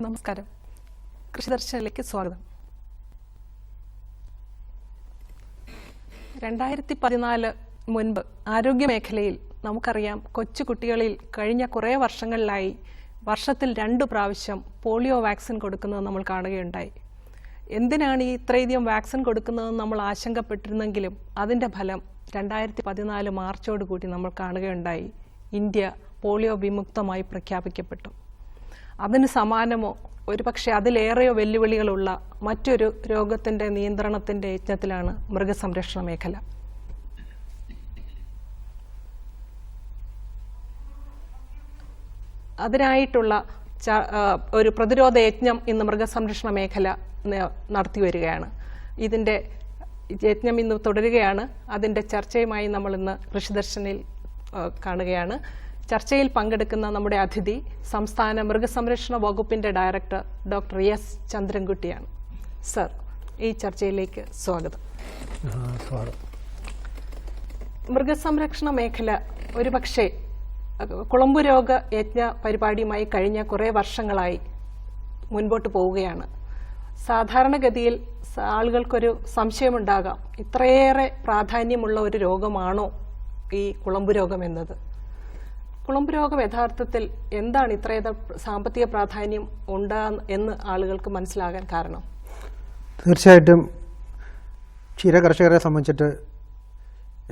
നമസ്കാരം. കൃഷിദർശനിലേക്ക് സ്വാഗതം. 2014 മുൻപ് ആരോഗ്യ മേഖലയിൽ നമുക്കറിയാം, കൊച്ചുകുട്ടികളിൽ കഴിഞ്ഞ കുറേ വർഷങ്ങളിലായി വർഷത്തിൽ 2 പ്രാവശ്യം പോളിയോ വാക്സിൻ കൊടുക്കുന്നത് നമ്മൾ കാണുകയുണ്ടായി. എന്തിനാണ് ഈ ഇത്രയധികം വാക്സിൻ കൊടുക്കുന്നതെന്ന് നമ്മൾ ആശങ്കപ്പെട്ടിരുന്നെങ്കിലും അതിൻ്റെ ഫലം 2014 മാർച്ചോടുകൂടി നമ്മൾ കാണുകയുണ്ടായി. ഇന്ത്യ പോളിയോ വിമുക്തമായി പ്രഖ്യാപിക്കപ്പെട്ടു. അതിന് സമാനമോ ഒരുപക്ഷെ അതിലേറെയോ വെല്ലുവിളികളുള്ള മറ്റൊരു രോഗത്തിൻ്റെ നിയന്ത്രണത്തിൻ്റെ യജ്ഞത്തിലാണ് മൃഗസംരക്ഷണ മേഖല. അതിനായിട്ടുള്ള ഒരു പ്രതിരോധ യജ്ഞം ഇന്ന് മൃഗസംരക്ഷണ മേഖല നടത്തി വരികയാണ്. ഇതിൻ്റെ യജ്ഞം ഇന്ന് തുടരുകയാണ്. അതിൻ്റെ ചർച്ചയുമായി നമ്മൾ ഇന്ന് കൃഷിദർശനിൽ കാണുകയാണ്. ചർച്ചയിൽ പങ്കെടുക്കുന്ന നമ്മുടെ അതിഥി സംസ്ഥാന മൃഗസംരക്ഷണ വകുപ്പിൻ്റെ ഡയറക്ടർ ഡോക്ടർ എസ് ചന്ദ്രൻകുട്ടിയാണ്. സർ, ഈ ചർച്ചയിലേക്ക് സ്വാഗതം. മൃഗസംരക്ഷണ മേഖല ഒരുപക്ഷെ കുളമ്പ് രോഗ യജ്ഞ പരിപാടിയുമായി കഴിഞ്ഞ കുറേ വർഷങ്ങളായി മുൻപോട്ട് പോവുകയാണ്. സാധാരണഗതിയിൽ ആളുകൾക്കൊരു സംശയമുണ്ടാകാം, ഇത്രയേറെ പ്രാധാന്യമുള്ള ഒരു രോഗമാണോ ഈ കുളമ്പ് രോഗം എന്നത്. കുളമ്പ് രോഗം യഥാർത്ഥത്തിൽ എന്താണ് ഇത്രയേറെ സാമ്പത്തിക പ്രാധാന്യം ഉണ്ട് എന്ന് ആളുകൾക്ക് മനസ്സിലാകാൻ കാരണം? തീർച്ചയായിട്ടും ക്ഷീരകർഷകരെ സംബന്ധിച്ചിട്ട്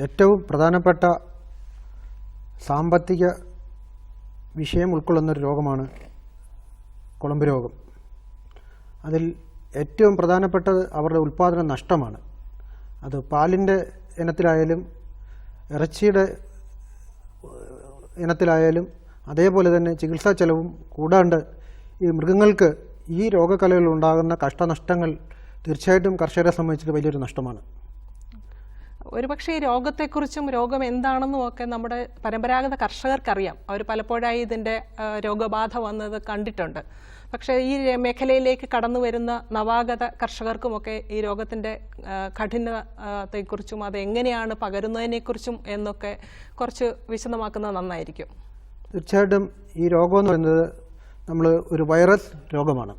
ഏറ്റവും പ്രധാനപ്പെട്ട സാമ്പത്തിക വിഷയം ഉൾക്കൊള്ളുന്നൊരു രോഗമാണ് കുളമ്പ് രോഗം. അതിൽ ഏറ്റവും പ്രധാനപ്പെട്ടത് അവരുടെ ഉൽപ്പാദന നഷ്ടമാണ്. അത് പാലിൻ്റെ ഇനത്തിലായാലും ഇറച്ചിയുടെ ഇനത്തിലായാലും അതേപോലെ തന്നെ ചികിത്സാ ചെലവും കൂടാണ്ട് ഈ മൃഗങ്ങൾക്ക് ഈ രോഗകലകളിൽ ഉണ്ടാകുന്ന കഷ്ടനഷ്ടങ്ങൾ തീർച്ചയായിട്ടും കർഷകരെ സംബന്ധിച്ചിട്ട് വലിയൊരു നഷ്ടമാണ്. ഒരുപക്ഷെ ഈ രോഗത്തെക്കുറിച്ചും രോഗം എന്താണെന്നും ഒക്കെ നമ്മുടെ പരമ്പരാഗത കർഷകർക്കറിയാം. അവർ പലപ്പോഴായി ഇതിൻ്റെ രോഗബാധ വന്നത് കണ്ടിട്ടുണ്ട്. പക്ഷേ ഈ മേഖലയിലേക്ക് കടന്നു വരുന്ന നവാഗത കർഷകർക്കുമൊക്കെ ഈ രോഗത്തിൻ്റെ കഠിനതയെക്കുറിച്ചും അത് എങ്ങനെയാണ് പകരുന്നതിനെക്കുറിച്ചും എന്നൊക്കെ കുറച്ച് വിശദമാക്കുന്നത് നന്നായിരിക്കും. തീർച്ചയായിട്ടും ഈ രോഗം എന്ന് പറയുന്നത് നമ്മൾ ഒരു വൈറസ് രോഗമാണ്.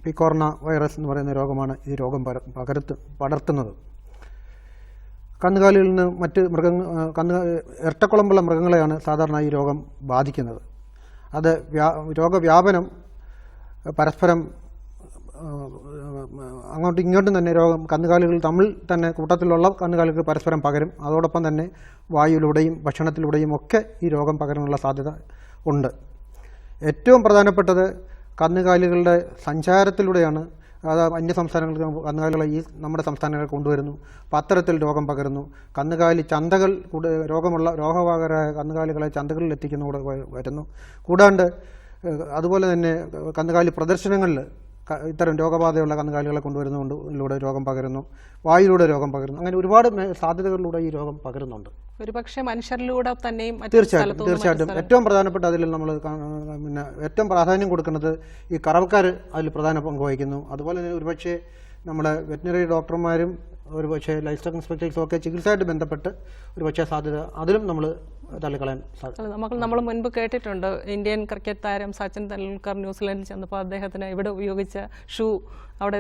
പിക്കോർണ വൈറസ് എന്ന് പറയുന്ന രോഗമാണ് ഈ രോഗം പടർത്തുന്നത്. കന്നുകാലികളിൽ നിന്ന് മറ്റ് ഇരട്ടക്കുളമ്പുള്ള മൃഗങ്ങളെയാണ് സാധാരണ ഈ രോഗം ബാധിക്കുന്നത്. അത് രോഗവ്യാപനം പരസ്പരം അങ്ങോട്ടും ഇങ്ങോട്ടും തന്നെ രോഗം കന്നുകാലികൾ തമ്മിൽ തന്നെ കൂട്ടത്തിലുള്ള കന്നുകാലികൾക്ക് പരസ്പരം പകരും. അതോടൊപ്പം തന്നെ വായുവിലൂടെയും ഭക്ഷണത്തിലൂടെയും ഒക്കെ ഈ രോഗം പകരാനുള്ള സാധ്യത ഉണ്ട്. ഏറ്റവും പ്രധാനപ്പെട്ടത് കന്നുകാലികളുടെ സഞ്ചാരത്തിലൂടെയാണ്. അത് അന്യ സംസ്ഥാനങ്ങൾക്ക് കന്നുകാലികളെ ഈ നമ്മുടെ സംസ്ഥാനങ്ങളിൽ കൊണ്ടുവരുന്നു. അപ്പോൾ അത്തരത്തിൽ രോഗം പകരുന്നു. കന്നുകാലി ചന്തകൾ രോഗപകരായ കന്നുകാലികളെ ചന്തകളിൽ എത്തിക്കുന്ന കൂടെ വരുന്നു. കൂടാണ്ട് അതുപോലെ തന്നെ കന്നുകാലി പ്രദർശനങ്ങളിൽ ഇത്തരം രോഗബാധയുള്ള കന്നുകാലികളെ കൊണ്ടുവരുന്നതിലൂടെ രോഗം പകരുന്നു. വായുവിലൂടെ രോഗം പകരുന്നു. അങ്ങനെ ഒരുപാട് സാധ്യതകളിലൂടെ ഈ രോഗം പകരുന്നുണ്ട്. ഒരുപക്ഷെ മനുഷ്യരിലൂടെ തന്നെയും തീർച്ചയായിട്ടും ഏറ്റവും പ്രധാനപ്പെട്ട അതിൽ നമ്മൾ ഏറ്റവും പ്രാധാന്യം കൊടുക്കുന്നത് ഈ കറവക്കാർ അതിൽ പ്രധാന പങ്ക് വഹിക്കുന്നു. അതുപോലെ തന്നെ ഒരുപക്ഷെ നമ്മുടെ വെറ്റിനറി ഡോക്ടർമാരും ഒരുപക്ഷെ ലൈഫ് സ്റ്റോക്ക് ഇൻസ്പെക്ടേഴ്സും ഒക്കെ ചികിത്സയായിട്ട് ബന്ധപ്പെട്ട് ഒരുപക്ഷെ സാധ്യത അതിലും നമ്മൾ തള്ളിക്കളയാൻ സാധിക്കും. നമ്മൾ മുൻപ് കേട്ടിട്ടുണ്ട്, ഇന്ത്യൻ ക്രിക്കറ്റ് താരം സച്ചിൻ തെണ്ടുൽക്കർ ന്യൂസിലൻഡിൽ ചെന്നപ്പോൾ അദ്ദേഹത്തിന് ഇവിടെ ഉപയോഗിച്ച ഷൂ അവിടെ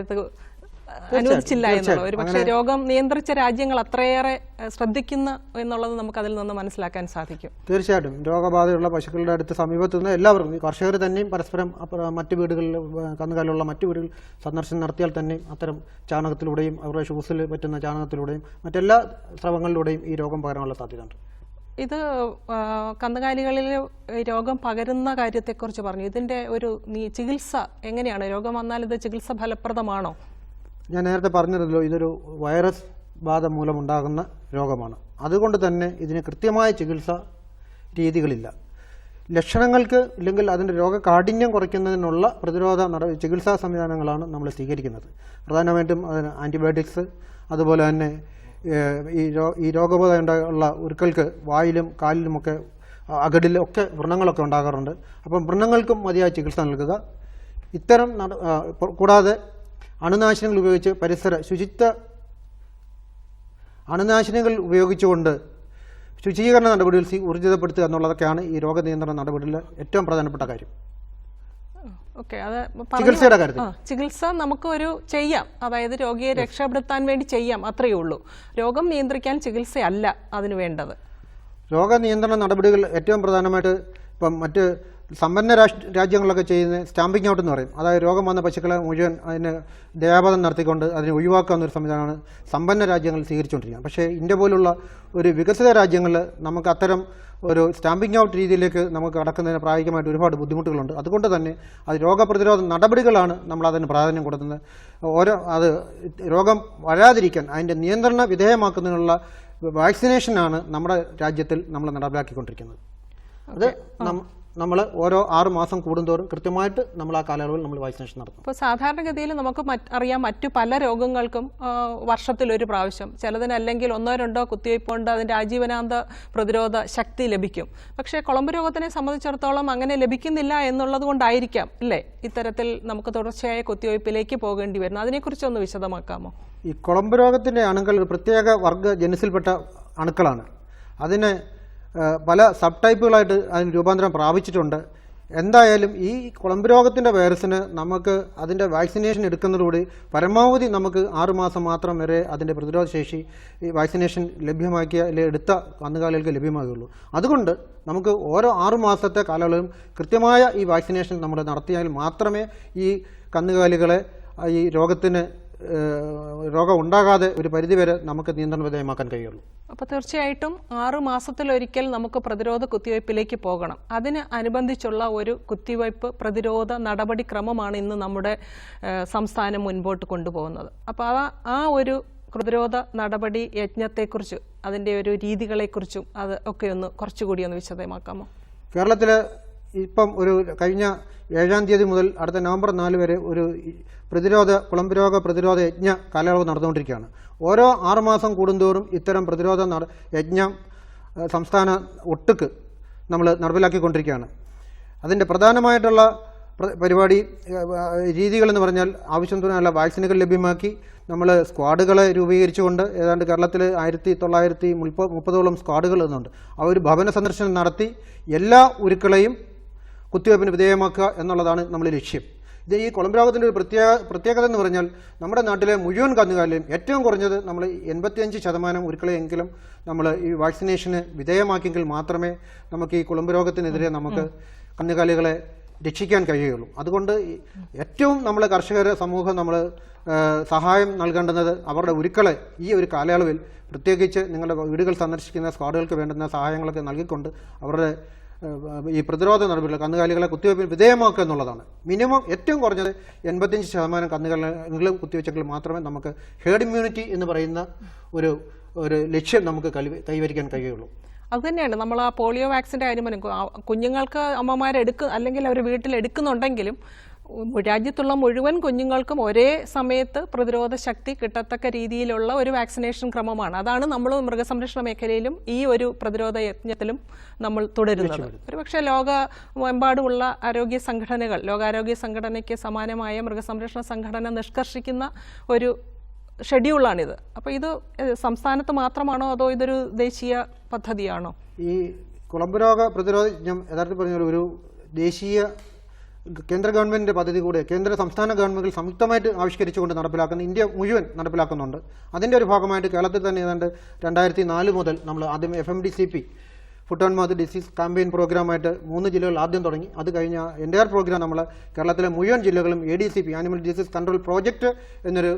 അനുവദിച്ചില്ല എന്നുള്ളത്. ഒരു പക്ഷേ രോഗം നിയന്ത്രിച്ച രാജ്യങ്ങൾ അത്രയേറെ ശ്രദ്ധിക്കുന്ന എന്നുള്ളത് നമുക്ക് അതിൽ നിന്ന് മനസ്സിലാക്കാൻ സാധിക്കും. തീർച്ചയായിട്ടും രോഗബാധയുള്ള പശുക്കളുടെ അടുത്ത് സമീപത്ത് നിന്ന് എല്ലാവർക്കും കർഷകർ തന്നെയും പരസ്പരം മറ്റു വീടുകളിൽ കന്നുകാലിലുള്ള മറ്റു വീടുകൾ സന്ദർശനം നടത്തിയാൽ തന്നെയും അത്തരം ചാണകത്തിലൂടെയും അവരുടെ ഷൂസിൽ പറ്റുന്ന ചാണകത്തിലൂടെയും മറ്റെല്ലാ സ്രവങ്ങളിലൂടെയും ഈ രോഗം പകരാനുള്ള സാധ്യതയുണ്ട്. ഇത് കന്നുകാലികളിൽ രോഗം പകരുന്ന കാര്യത്തെക്കുറിച്ച് പറഞ്ഞു. ഇതിൻ്റെ ഒരു ചികിത്സ എങ്ങനെയാണ്? രോഗം വന്നാൽ ഇത് ചികിത്സ ഫലപ്രദമാണോ? ഞാൻ നേരത്തെ പറഞ്ഞിരുന്നല്ലോ, ഇതൊരു വൈറസ് ബാധ മൂലമുണ്ടാകുന്ന രോഗമാണ്. അതുകൊണ്ട് തന്നെ ഇതിന് കൃത്യമായ ചികിത്സാ രീതികളില്ല. ലക്ഷണങ്ങൾക്ക് ഇല്ലെങ്കിൽ അതിൻ്റെ രോഗകാഠിന്യം കുറയ്ക്കുന്നതിനുള്ള പ്രതിരോധ ചികിത്സാ സംവിധാനങ്ങളാണ് നമ്മൾ സ്വീകരിക്കുന്നത്. പ്രധാനമായിട്ടും അതിന് ആൻറ്റിബയോട്ടിക്സ്, അതുപോലെ തന്നെ ഈ രോഗബാധ ഉള്ള ഉരുക്കൾക്ക് വായിലും കാലിലുമൊക്കെ അകടിലൊക്കെ വ്രണങ്ങളൊക്കെ ഉണ്ടാകാറുണ്ട്. അപ്പം വ്രണങ്ങൾക്കും മതിയായ ചികിത്സ നൽകുക. ഇത്തരം കൂടാതെ അണുനാശിനികൾ ഉപയോഗിച്ച് അണുനാശിനികൾ ഉപയോഗിച്ചുകൊണ്ട് ശുചീകരണ നടപടികൾ ഊർജിതപ്പെടുത്തുക എന്നുള്ളതൊക്കെയാണ് ഈ രോഗനിയന്ത്രണ നടപടിയിലെ ഏറ്റവും പ്രധാനപ്പെട്ട കാര്യം. ഓക്കെ, അത് ചികിത്സയുടെ കാര്യത്തിൽ ചികിത്സ നമുക്ക് ഒരു ചെയ്യാം, അതായത് രോഗിയെ രക്ഷപ്പെടുത്താൻ വേണ്ടി ചെയ്യാം, അത്രയേ ഉള്ളൂ. രോഗം നിയന്ത്രിക്കാൻ ചികിത്സയല്ല അതിന് വേണ്ടത്. രോഗനിയന്ത്രണ നടപടികൾ ഏറ്റവും പ്രധാനമായിട്ട് ഇപ്പം മറ്റ് സമ്പന്ന രാജ്യങ്ങളിലൊക്കെ ചെയ്യുന്ന സ്റ്റാമ്പിംഗ് ഔട്ട് എന്ന് പറയും. അതായത് രോഗം വന്ന പശുക്കളെ മുഴുവൻ അതിന് ദയാപതം നടത്തിക്കൊണ്ട് അതിനെ ഒഴിവാക്കാവുന്ന ഒരു സംവിധാനമാണ് സമ്പന്ന രാജ്യങ്ങൾ സ്വീകരിച്ചുകൊണ്ടിരിക്കുന്നത്. പക്ഷേ ഇന്ത്യ പോലുള്ള ഒരു വികസിത രാജ്യങ്ങളിൽ നമുക്ക് അത്തരം ഒരു സ്റ്റാമ്പിംഗ് ഔട്ട് രീതിയിലേക്ക് നമുക്ക് കടക്കുന്നതിന് പ്രായോഗികമായിട്ട് ഒരുപാട് ബുദ്ധിമുട്ടുകളുണ്ട്. അതുകൊണ്ട് തന്നെ അത് രോഗപ്രതിരോധ നടപടികളാണ് നമ്മൾ അതിന് പ്രാധാന്യം കൊടുക്കുന്നത്. അത് രോഗം വരാതിരിക്കാൻ അതിൻ്റെ നിയന്ത്രണ വിധേയമാക്കുന്നതിനുള്ള വാക്സിനേഷനാണ് നമ്മുടെ രാജ്യത്തിൽ നമ്മൾ നടപ്പിലാക്കിക്കൊണ്ടിരിക്കുന്നത്. അത് നമ്മൾ ഓരോ 6 മാസം കൂടുന്തോറും കൃത്യമായിട്ട് നമ്മൾ ആ കാലയളവിൽ നമ്മൾ വാക്സിനേഷൻ നടത്തും. ഇപ്പോൾ സാധാരണഗതിയിൽ നമുക്ക് അറിയാം മറ്റു പല രോഗങ്ങൾക്കും വർഷത്തിലൊരു പ്രാവശ്യം, ചിലതിനല്ലെങ്കിൽ 1-2 കുത്തിവയ്പ് കൊണ്ട് അതിൻ്റെ ആജീവനാന്ത പ്രതിരോധ ശക്തി ലഭിക്കും. പക്ഷേ കുളമ്പ് രോഗത്തിനെ സംബന്ധിച്ചിടത്തോളം അങ്ങനെ ലഭിക്കുന്നില്ല എന്നുള്ളത് കൊണ്ടായിരിക്കാം അല്ലേ ഇത്തരത്തിൽ നമുക്ക് തുടർച്ചയായ കുത്തിവയ്പ്പിലേക്ക് പോകേണ്ടി വരുന്നത്. അതിനെക്കുറിച്ചൊന്ന് വിശദമാക്കാമോ? ഈ കുളമ്പ് രോഗത്തിൻ്റെ അണുക്കൾ ഒരു പ്രത്യേക വർഗ്ഗ ജനുസിൽപ്പെട്ട അണുക്കളാണ്. അതിന് പല സബ് ടൈപ്പുകളായിട്ട് അതിന് രൂപാന്തരം പ്രാപിച്ചിട്ടുണ്ട്. എന്തായാലും ഈ കുളമ്പ് രോഗത്തിൻ്റെ വൈറസിന് നമുക്ക് അതിൻ്റെ വാക്സിനേഷൻ എടുക്കുന്നതോടുകൂടി പരമാവധി നമുക്ക് 6 മാസം മാത്രം വരെ അതിൻ്റെ പ്രതിരോധ ശേഷി ഈ വാക്സിനേഷൻ ലഭ്യമാക്കിയ അല്ലെങ്കിൽ എടുത്ത കന്നുകാലികൾക്ക് ലഭ്യമാകുകയുള്ളൂ. അതുകൊണ്ട് നമുക്ക് ഓരോ 6 മാസത്തെ കാലയളവിലും കൃത്യമായ ഈ വാക്സിനേഷൻ നമ്മൾ നടത്തിയാൽ മാത്രമേ ഈ കന്നുകാലികളെ ഈ രോഗം ഉണ്ടാകാതെ ഒരു പരിധിവരെ നമുക്ക് നിയന്ത്രണ വിധേയമാക്കാൻ കഴിയുള്ളൂ. അപ്പോൾ തീർച്ചയായിട്ടും 6 മാസത്തിലൊരിക്കൽ നമുക്ക് പ്രതിരോധ കുത്തിവയ്പ്പിലേക്ക് പോകണം. അതിന് അനുബന്ധിച്ചുള്ള ഒരു കുത്തിവയ്പ്പ് പ്രതിരോധ നടപടിക്രമമാണ് ഇന്ന് നമ്മുടെ സംസ്ഥാനം മുൻപോട്ട് കൊണ്ടുപോകുന്നത്. അപ്പോൾ ആ ഒരു പ്രതിരോധ നടപടി യജ്ഞത്തെക്കുറിച്ച്, അതിൻ്റെ ഒരു രീതികളെക്കുറിച്ചും അത് ഒക്കെ ഒന്ന് കുറച്ചുകൂടി ഒന്ന് വിശദമാക്കാമോ? കേരളത്തിൽ ഇപ്പം കഴിഞ്ഞ 7-ാം തീയതി മുതൽ അടുത്ത നവംബർ 4 വരെ ഒരു കുളമ്പ് രോഗ പ്രതിരോധ യജ്ഞ കാലയളവ് നടന്നുകൊണ്ടിരിക്കുകയാണ്. ഓരോ 6 മാസം കൂടുന്തോറും ഇത്തരം പ്രതിരോധ യജ്ഞം സംസ്ഥാന ഒട്ടുക്ക് നമ്മൾ നടപ്പിലാക്കിക്കൊണ്ടിരിക്കുകയാണ്. അതിൻ്റെ പ്രധാനമായിട്ടുള്ള പരിപാടി രീതികളെന്ന് പറഞ്ഞാൽ ആവശ്യത്തിന് നല്ല വാക്സിനുകൾ ലഭ്യമാക്കി നമ്മൾ സ്ക്വാഡുകളെ രൂപീകരിച്ചുകൊണ്ട് ഏതാണ്ട് കേരളത്തിൽ 1930ഓളം സ്ക്വാഡുകൾ എന്നുണ്ട്. ആ ഒരു ഭവന സന്ദർശനം നടത്തി എല്ലാ ഉരുക്കളെയും കുത്തിവയ്പ്പിന് വിധേയമാക്കുക എന്നുള്ളതാണ് നമ്മുടെ ലക്ഷ്യം. ഇത് ഈ കുളമ്പ് രോഗത്തിൻ്റെ ഒരു പ്രത്യേകത എന്ന് പറഞ്ഞാൽ നമ്മുടെ നാട്ടിലെ മുഴുവൻ കന്നുകാലിയും ഏറ്റവും കുറഞ്ഞത് നമ്മൾ 85% ഉരുക്കളെയെങ്കിലും നമ്മൾ ഈ വാക്സിനേഷന് വിധേയമാക്കിയെങ്കിൽ മാത്രമേ നമുക്ക് ഈ കുളമ്പ് രോഗത്തിനെതിരെ നമുക്ക് കന്നുകാലികളെ രക്ഷിക്കാൻ കഴിയുകയുള്ളൂ. അതുകൊണ്ട് ഏറ്റവും നമ്മൾ കർഷകർ സമൂഹം നമ്മൾ സഹായം നൽകേണ്ടുന്നത് അവരുടെ ഉരുക്കളെ ഈ ഒരു കാലയളവിൽ പ്രത്യേകിച്ച് നിങ്ങളുടെ വീടുകൾ സന്ദർശിക്കുന്ന സ്ക്വാഡുകൾക്ക് വേണ്ടുന്ന സഹായങ്ങളൊക്കെ നൽകിക്കൊണ്ട് അവരുടെ ഈ പ്രതിരോധ നടപടികൾ കന്നുകാലികളെ കുത്തിവയ്പ്പിന് വിധേയമാക്കുക എന്നുള്ളതാണ്. മിനിമം ഏറ്റവും കുറഞ്ഞത് 85% കന്നുകാലികളും കുത്തിവെച്ചെങ്കിൽ മാത്രമേ നമുക്ക് ഹേർഡ് ഇമ്മ്യൂണിറ്റി എന്ന് പറയുന്ന ഒരു ലക്ഷ്യം നമുക്ക് കൈവരിക്കാൻ കഴിയുള്ളൂ. അതുതന്നെയാണ് നമ്മൾ ആ പോളിയോ വാക്സിൻ്റെ കാര്യം പറയും. കുഞ്ഞുങ്ങൾക്ക് അല്ലെങ്കിൽ അവർ വീട്ടിലെടുക്കുന്നുണ്ടെങ്കിലും രാജ്യത്തുള്ള മുഴുവൻ കുഞ്ഞുങ്ങൾക്കും ഒരേ സമയത്ത് പ്രതിരോധ ശക്തി കിട്ടത്തക്ക രീതിയിലുള്ള ഒരു വാക്സിനേഷൻ ക്രമമാണ്. അതാണ് നമ്മൾ മൃഗസംരക്ഷണ മേഖലയിലും ഈ ഒരു പ്രതിരോധ യജ്ഞത്തിലും നമ്മൾ തുടരുന്നത്. ഒരുപക്ഷെ ലോകമെമ്പാടുമുള്ള ആരോഗ്യ സംഘടനകൾ, ലോകാരോഗ്യ സംഘടനയ്ക്ക് സമാനമായ മൃഗസംരക്ഷണ സംഘടന നിഷ്കർഷിക്കുന്ന ഒരു ഷെഡ്യൂളാണിത്. അപ്പോൾ ഇത് സംസ്ഥാനത്ത് മാത്രമാണോ അതോ ഇതൊരു ദേശീയ പദ്ധതിയാണോ? ഈ കുളമ്പ് രോഗ പ്രതിരോധ യജ്ഞം യഥാർത്ഥത്തിൽ പറഞ്ഞാൽ ഒരു ദേശീയ കേന്ദ്ര ഗവൺമെൻറ്റിൻ്റെ പദ്ധതി കൂടെ കേന്ദ്ര സംസ്ഥാന ഗവൺമെൻറ്റുകൾ സംയുക്തമായിട്ട് ആവിഷ്കരിച്ചുകൊണ്ട് നടപ്പിലാക്കുന്ന ഇന്ത്യ മുഴുവൻ നടപ്പിലാക്കുന്നുണ്ട്. അതിൻ്റെ ഒരു ഭാഗമായിട്ട് കേരളത്തിൽ തന്നെ ഏതാണ്ട് 2004 മുതൽ നമ്മൾ ആദ്യം FMDCP food and mouth disease campaign പ്രോഗ്രാമായിട്ട് 3 ജില്ലകൾ ആദ്യം തുടങ്ങി. അത് കഴിഞ്ഞ എൻ്റയർ പ്രോഗ്രാം നമ്മൾ കേരളത്തിലെ മുഴുവൻ ജില്ലകളും ADCP animal disease control project എന്നൊരു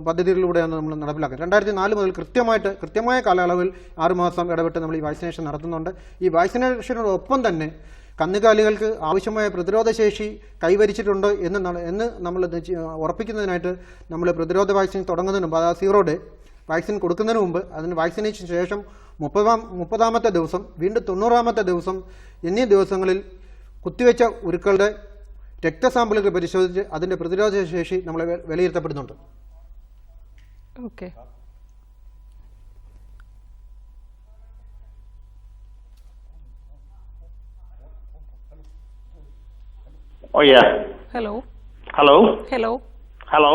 പദ്ധതികളിലൂടെയാണ് നമ്മൾ നടപ്പിലാക്കുന്നത്. 2004 മുതൽ കൃത്യമായ കാലയളവിൽ 6 മാസം ഇടവിട്ട് നമ്മൾ ഈ വാക്സിനേഷൻ നടത്തുന്നുണ്ട്. ഈ വാക്സിനേഷനോടൊപ്പം തന്നെ കന്നുകാലികൾക്ക് ആവശ്യമായ പ്രതിരോധ ശേഷി കൈവരിച്ചിട്ടുണ്ടോ എന്ന് നമ്മൾ ഉറപ്പിക്കുന്നതിനായിട്ട് നമ്മൾ പ്രതിരോധ വാക്സിൻ തുടങ്ങുന്നതിന് മുമ്പ്, അതായത് 0 ഡേ വാക്സിൻ കൊടുക്കുന്നതിന് മുമ്പ്, അതിന് വാക്സിനേഷൻ ശേഷം 30ാമത്തെ ദിവസം, വീണ്ടും 90ാമത്തെ ദിവസം എന്നീ ദിവസങ്ങളിൽ കുത്തിവെച്ച ഉരുക്കളുടെ രക്തസാമ്പിളുകൾ പരിശോധിച്ച് അതിൻ്റെ പ്രതിരോധ ശേഷി നമ്മൾ വിലയിരുത്തപ്പെടുന്നുണ്ട്. Okay. Oh yeah. Hello. Hello. Hello. Hello.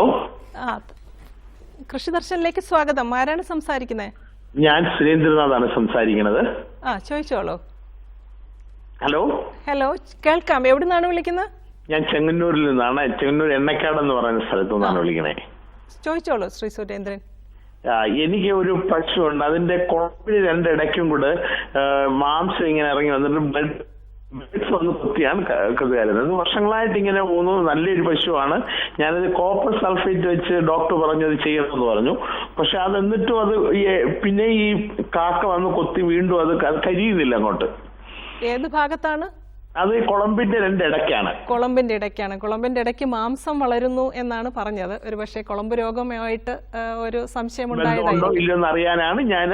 കൃഷി ദർശനിലേക്ക് സ്വാഗതം. ആരാണ് സംസാരിക്കുന്നത്? ഞാൻ സുരേന്ദ്രനാഥാണ് സംസാരിക്കുന്നത്. ചോദിച്ചോളൂ. ഹലോ. ഹലോ, കേൾക്കാം. എവിടെ നിന്നാണ് വിളിക്കുന്നത്? ഞാൻ ചെങ്ങന്നൂരിൽ നിന്നാണ്. ചെങ്ങന്നൂർ എണ്ണക്കാട് എന്ന് പറയുന്ന സ്ഥലത്തു നിന്നാണ് വിളിക്കണേ. ചോദിച്ചോളൂ ശ്രീ സുരേന്ദ്രൻ. എനിക്ക് ഒരു പശുവുണ്ട്. അതിന്റെ കുഴപ്പിന് രണ്ടിടയ്ക്കും കൂടെ മാംസം ഇങ്ങനെ ഇറങ്ങി വന്നിട്ട് ബ്ലഡ് വന്ന് കുത്തിയാണ് കരുതുന്നത്. വർഷങ്ങളായിട്ട് ഇങ്ങനെ പോകുന്നു. നല്ലൊരു പശുവാണ്. ഞാനത് കോപ്പർ സൾഫേറ്റ് വെച്ച് ഡോക്ടർ പറഞ്ഞു അത് ചെയ്യണമെന്ന് പറഞ്ഞു. പക്ഷെ അത് എന്നിട്ടും അത് പിന്നെ ഈ കാക്ക വന്ന് കൊത്തി വീണ്ടും അത് കരിയുന്നില്ല അങ്ങോട്ട്. ഏത് ഭാഗത്താണ്? അത് കുളമ്പിന്റെ രണ്ടിടയ്ക്കാണ്. കുളമ്പിന്റെ ഇടയ്ക്കാണ്. കുളമ്പിന്റെ ഇടയ്ക്ക് മാംസം വളരുന്നു എന്നാണ് പറഞ്ഞത്. ഒരു പക്ഷേ കുളമ്പ് രോഗമായിട്ട് ഒരു സംശയം ഉണ്ടായതായിരിക്കും. ഇല്ലെന്ന് അറിയാനാണ് ഞാൻ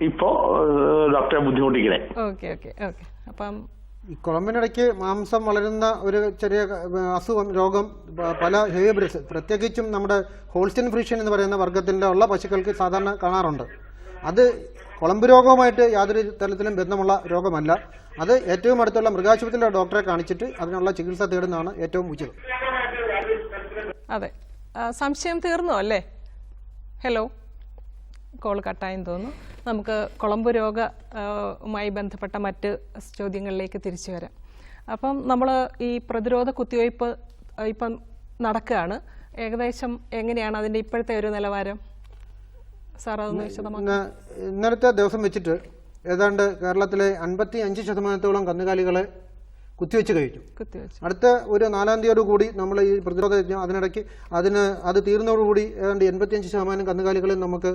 ഇപ്പോ ഡോക്ടറെ ബുദ്ധിമുട്ടിക്കണേ. Okay okay okay. അപ്പം ഈ കുളമ്പിനിടയ്ക്ക് മാംസം വളരുന്ന ഒരു ചെറിയ അസുഖം രോഗം പല ഹെവി ബ്രീഡ്സ്, പ്രത്യേകിച്ചും നമ്മുടെ ഹോൾസ്റ്റൈൻ ഫ്രീഷ്യൻ എന്ന് പറയുന്ന വർഗ്ഗത്തിൻ്റെ ഉള്ള പശുക്കൾക്ക് സാധാരണ കാണാറുണ്ട്. അത് കുളമ്പ് രോഗവുമായിട്ട് യാതൊരു തരത്തിലും ബന്ധമുള്ള രോഗമല്ല. അത് ഏറ്റവും അടുത്തുള്ള മൃഗാശുപത്രിയിലെ ഡോക്ടറെ കാണിച്ചിട്ട് അതിനുള്ള ചികിത്സ തേടുന്നതാണ് ഏറ്റവും ഉചിതം. അതെ, സംശയം തീർന്നോ അല്ലേ? ഹലോ, കോൾ കട്ടായെന്ന് തോന്നുന്നു. നമുക്ക് കുളമ്പ് രോഗവുമായി ബന്ധപ്പെട്ട മറ്റ് ചോദ്യങ്ങളിലേക്ക് തിരിച്ചു വരാം. അപ്പം നമ്മൾ ഈ പ്രതിരോധ കുത്തിവയ്പ്പ് ഇപ്പം നടക്കുകയാണ്. ഏകദേശം എങ്ങനെയാണ് അതിൻ്റെ ഇപ്പോഴത്തെ ഒരു നിലവാരം? സാർ അതൊന്ന് വിശദമാക്കാം. ഇന്നലത്തെ ദിവസം വെച്ചിട്ട് ഏതാണ്ട് കേരളത്തിലെ 55% കന്നുകാലികളെ കുത്തിവെച്ച് കഴിഞ്ഞു. അടുത്ത ഒരു 4-ാം തീയതിയോട് കൂടി നമ്മൾ ഈ പ്രതിരോധ യജ്ഞം അതിനിടയ്ക്ക് അത് തീർന്നതോടുകൂടി ഏതാണ്ട് 85% കന്നുകാലികളെ നമുക്ക്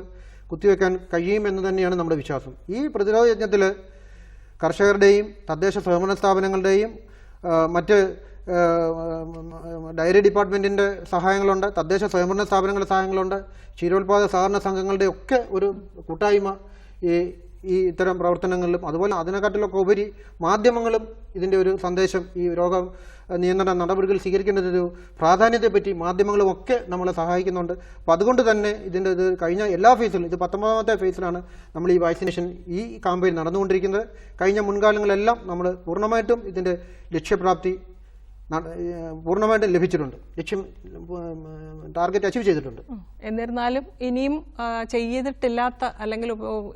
കുത്തിവെക്കാൻ കഴിയുമെന്ന് തന്നെയാണ് നമ്മുടെ വിശ്വാസം. ഈ പ്രതിരോധ യജ്ഞത്തിൽ കർഷകരുടെയും തദ്ദേശ സ്വയംഭരണ സ്ഥാപനങ്ങളുടെയും മറ്റ് ഡയറി ഡിപ്പാർട്ട്മെൻറ്റിൻ്റെ സഹായങ്ങളുണ്ട്, തദ്ദേശ സ്വയംഭരണ സ്ഥാപനങ്ങളുടെ സഹായങ്ങളുണ്ട്, ക്ഷീരോത്പാദക സഹകരണ സംഘങ്ങളുടെ ഒക്കെ ഒരു കൂട്ടായ്മ ഈ ഇത്തരം പ്രവർത്തനങ്ങളിലും, അതുപോലെ അതിനെക്കാട്ടിലൊക്കെ ഉപരി മാധ്യമങ്ങളും ഇതിൻ്റെ ഒരു സന്ദേശം, ഈ രോഗ നിയന്ത്രണ നടപടികൾ സ്വീകരിക്കേണ്ടതൊരു പ്രാധാന്യത്തെപ്പറ്റി മാധ്യമങ്ങളും ഒക്കെ നമ്മളെ സഹായിക്കുന്നുണ്ട്. അപ്പോൾ അതുകൊണ്ട് തന്നെ ഇതിൻ്റെ ഇത് കഴിഞ്ഞ എല്ലാ ഫേസിലും, ഇത് 19ാമത്തെ ഫേസിലാണ് നമ്മൾ ഈ വാക്സിനേഷൻ ഈ കാമ്പയിൻ നടന്നുകൊണ്ടിരിക്കുന്നത്. കഴിഞ്ഞ മുൻകാലങ്ങളെല്ലാം നമ്മൾ പൂർണ്ണമായിട്ടും ഇതിൻ്റെ ലക്ഷ്യപ്രാപ്തി പൂർണ്ണമായിട്ടും ലഭിച്ചിട്ടുണ്ട്. ടാർഗറ്റ് അച്ചീവ് ചെയ്തിട്ടുണ്ട്. എന്നിരുന്നാലും ഇനിയും ചെയ്തിട്ടില്ലാത്ത അല്ലെങ്കിൽ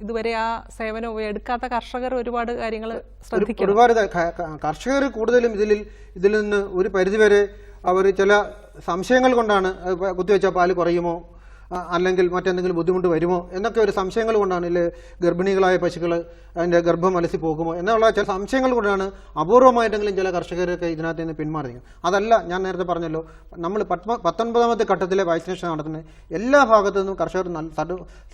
ഇതുവരെ ആ സേവനം എടുക്കാത്ത കർഷകർ ഒരുപാട് കാര്യങ്ങൾ ശ്രദ്ധിക്കും. ഒരുപാട് കർഷകർ കൂടുതലും ഇതിൽ നിന്ന് ഒരു പരിധിവരെ അവർ ചില സംശയങ്ങൾ കൊണ്ടാണ് കുത്തിവെച്ചാൽ പാല് കുറയുമോ അല്ലെങ്കിൽ മറ്റെന്തെങ്കിലും ബുദ്ധിമുട്ട് വരുമോ എന്നൊക്കെ ഒരു സംശയങ്ങൾ കൊണ്ടാണ്, ഇല്ലേ ഗർഭിണികളായ പശുക്കൾ അതിൻ്റെ ഗർഭം അലസി പോകുമോ എന്നുള്ള ചില സംശയങ്ങൾ കൊണ്ടാണ് അപൂർവമായിട്ടെങ്കിലും ചില കർഷകരൊക്കെ ഇതിനകത്ത് നിന്ന് പിന്മാറിയത്. അതല്ല, ഞാൻ നേരത്തെ പറഞ്ഞല്ലോ, നമ്മൾ 19ാമത്തെ ഘട്ടത്തിലെ വാക്സിനേഷൻ നടത്തുന്നത് എല്ലാ ഭാഗത്തു നിന്നും കർഷകർ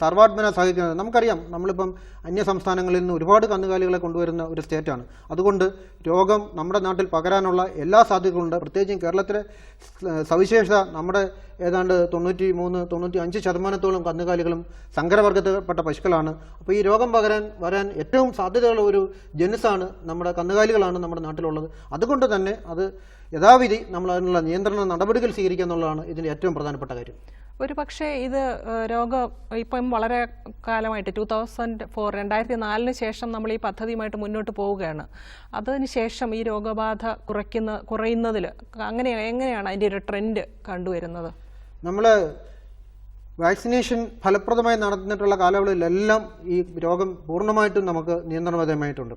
സർവാത്മന സഹായിക്കുന്നത്. നമുക്കറിയാം, നമ്മളിപ്പം അന്യ സംസ്ഥാനങ്ങളിൽ നിന്ന് ഒരുപാട് കന്നുകാലികളെ കൊണ്ടുവരുന്ന ഒരു സ്റ്റേറ്റാണ്. അതുകൊണ്ട് രോഗം നമ്മുടെ നാട്ടിൽ പകരാനുള്ള എല്ലാ സാധ്യതകളുണ്ട്. പ്രത്യേകിച്ചും കേരളത്തിലെ സവിശേഷത, നമ്മുടെ ഏതാണ്ട് 93-95% കന്നുകാലികളും സങ്കരവർഗത്തിൽപ്പെട്ട പശുക്കളാണ്. അപ്പോൾ ഈ രോഗം വരാൻ ഏറ്റവും സാധ്യതയുള്ള ഒരു ജനുസാണ് നമ്മുടെ കന്നുകാലികളാണ് നമ്മുടെ നാട്ടിലുള്ളത്. അതുകൊണ്ട് തന്നെ അത് യഥാവിധി നമ്മൾ അതിനുള്ള നിയന്ത്രണ നടപടികൾ സ്വീകരിക്കുക എന്നുള്ളതാണ് ഇതിൻ്റെ ഏറ്റവും പ്രധാനപ്പെട്ട കാര്യം. ഒരു പക്ഷേ ഇത് രോഗം ഇപ്പം വളരെ കാലമായിട്ട് 2004 ശേഷം നമ്മൾ ഈ പദ്ധതിയുമായിട്ട് മുന്നോട്ട് പോവുകയാണ്. അതിനുശേഷം ഈ രോഗബാധ കുറയുന്നതിൽ എങ്ങനെയാണ് അതിൻ്റെ ഒരു ട്രെൻഡ് കണ്ടുവരുന്നത്? നമ്മൾ വാക്സിനേഷൻ ഫലപ്രദമായി നടന്നിട്ടുള്ള കാലയളവിലെല്ലാം ഈ രോഗം പൂർണ്ണമായിട്ടും നമുക്ക് നിയന്ത്രണവിധേയമായിട്ടുണ്ട്.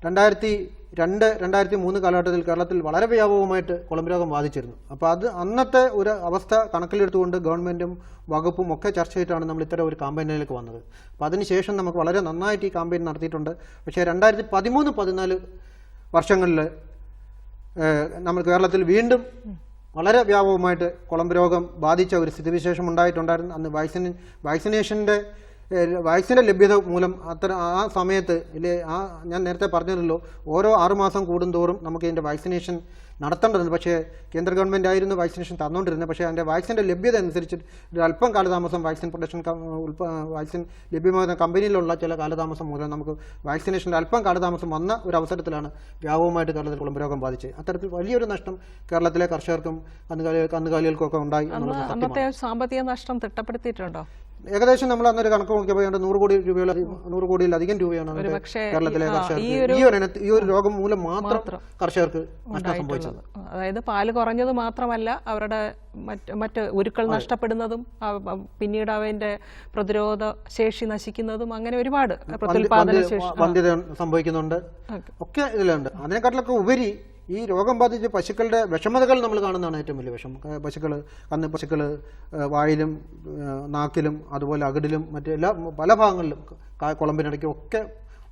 2002-2003 കാലഘട്ടത്തിൽ കേരളത്തിൽ വളരെ വ്യാപകമായിട്ട് കുളമ്പ് രോഗം ബാധിച്ചിരുന്നു. അപ്പോൾ അന്നത്തെ ഒരു അവസ്ഥ കണക്കിലെടുത്തുകൊണ്ട് ഗവൺമെൻറ്റും വകുപ്പും ഒക്കെ ചർച്ച ചെയ്തിട്ടാണ് നമ്മൾ ഇത്തരം ഒരു കാമ്പയിനിലേക്ക് വന്നത്. അപ്പോൾ അതിനുശേഷം നമുക്ക് വളരെ നന്നായിട്ട് ഈ കാമ്പയിൻ നടത്തിയിട്ടുണ്ട്. പക്ഷേ 2013-14 വർഷങ്ങളിൽ നമ്മൾ കേരളത്തിൽ വീണ്ടും വളരെ വ്യാപകമായിട്ട് കുളമ്പ് രോഗം ബാധിച്ച ഒരു സ്ഥിതിവിശേഷം ഉണ്ടായിട്ടുണ്ടായിരുന്നു. അന്ന് വാക്സിൻ്റെ ലഭ്യത മൂലം ആ സമയത്ത് ഞാൻ നേരത്തെ പറഞ്ഞല്ലോ, ഓരോ 6 മാസം കൂടുന്തോറും നമുക്ക് ഇതിൻ്റെ വാക്സിനേഷൻ നടത്തേണ്ടതുണ്ട്. പക്ഷേ കേന്ദ്ര ഗവൺമെൻറ് ആയിരുന്നു വാക്സിനേഷൻ തന്നുകൊണ്ടിരുന്നത്. പക്ഷേ അതിൻ്റെ വാക്സിൻ്റെ ലഭ്യത അനുസരിച്ച് അല്പം കാലതാമസം വാക്സിൻ ലഭ്യമാകുന്ന കമ്പനിയിലുള്ള ചില കാലതാമസം മൂലം നമുക്ക് വാക്സിനേഷൻ്റെ അല്പം കാലതാമസം വന്ന ഒരു അവസരത്തിലാണ് വ്യാപകമായിട്ട് കേരളത്തിൽ കുളമ്പ് രോഗം ബാധിച്ചത്. അത്തരത്തിൽ വലിയൊരു നഷ്ടം കേരളത്തിലെ കർഷകർക്കും കന്നുകാലികൾക്കൊക്കെ ഉണ്ടായി. അന്നത്തെ സാമ്പത്തിക നഷ്ടം തിട്ടപ്പെടുത്തിയിട്ടുണ്ടോ? ഏകദേശം നമ്മൾ അന്നൊരു കണക്ക് നോക്കിയപ്പോൾ 100 കോടിയിലധികം രൂപയാണ് കേരളത്തിലെ കർഷകർക്ക് ഈ ഒരു രോഗം മൂലം മാത്രം കർഷകർക്ക് നഷ്ടം സംഭവിച്ചത്. അതായത് പാല് കുറഞ്ഞത് മാത്രമല്ല, അവരുടെ മറ്റ് ഉരുക്കൾ നഷ്ടപ്പെടുന്നതും പിന്നീട് അവന്റെ പ്രതിരോധ ശേഷി നശിക്കുന്നതും അങ്ങനെ ഒരുപാട് വന്ധ്യത സംഭവിക്കുന്നുണ്ട് ഒക്കെ ഇതിലുണ്ട്. അതിനെക്കാട്ടിലൊക്കെ ഉപരി ഈ രോഗം ബാധിച്ച പശുക്കളുടെ വിഷമതകൾ നമ്മൾ കാണുന്നതാണ് ഏറ്റവും വലിയ വിഷമം. പശുക്കൾ വായിലും നാക്കിലും അതുപോലെ അകിടിലും മറ്റെല്ലാ പല ഭാഗങ്ങളിലും കുളമ്പിനിടയ്ക്കും ഒക്കെ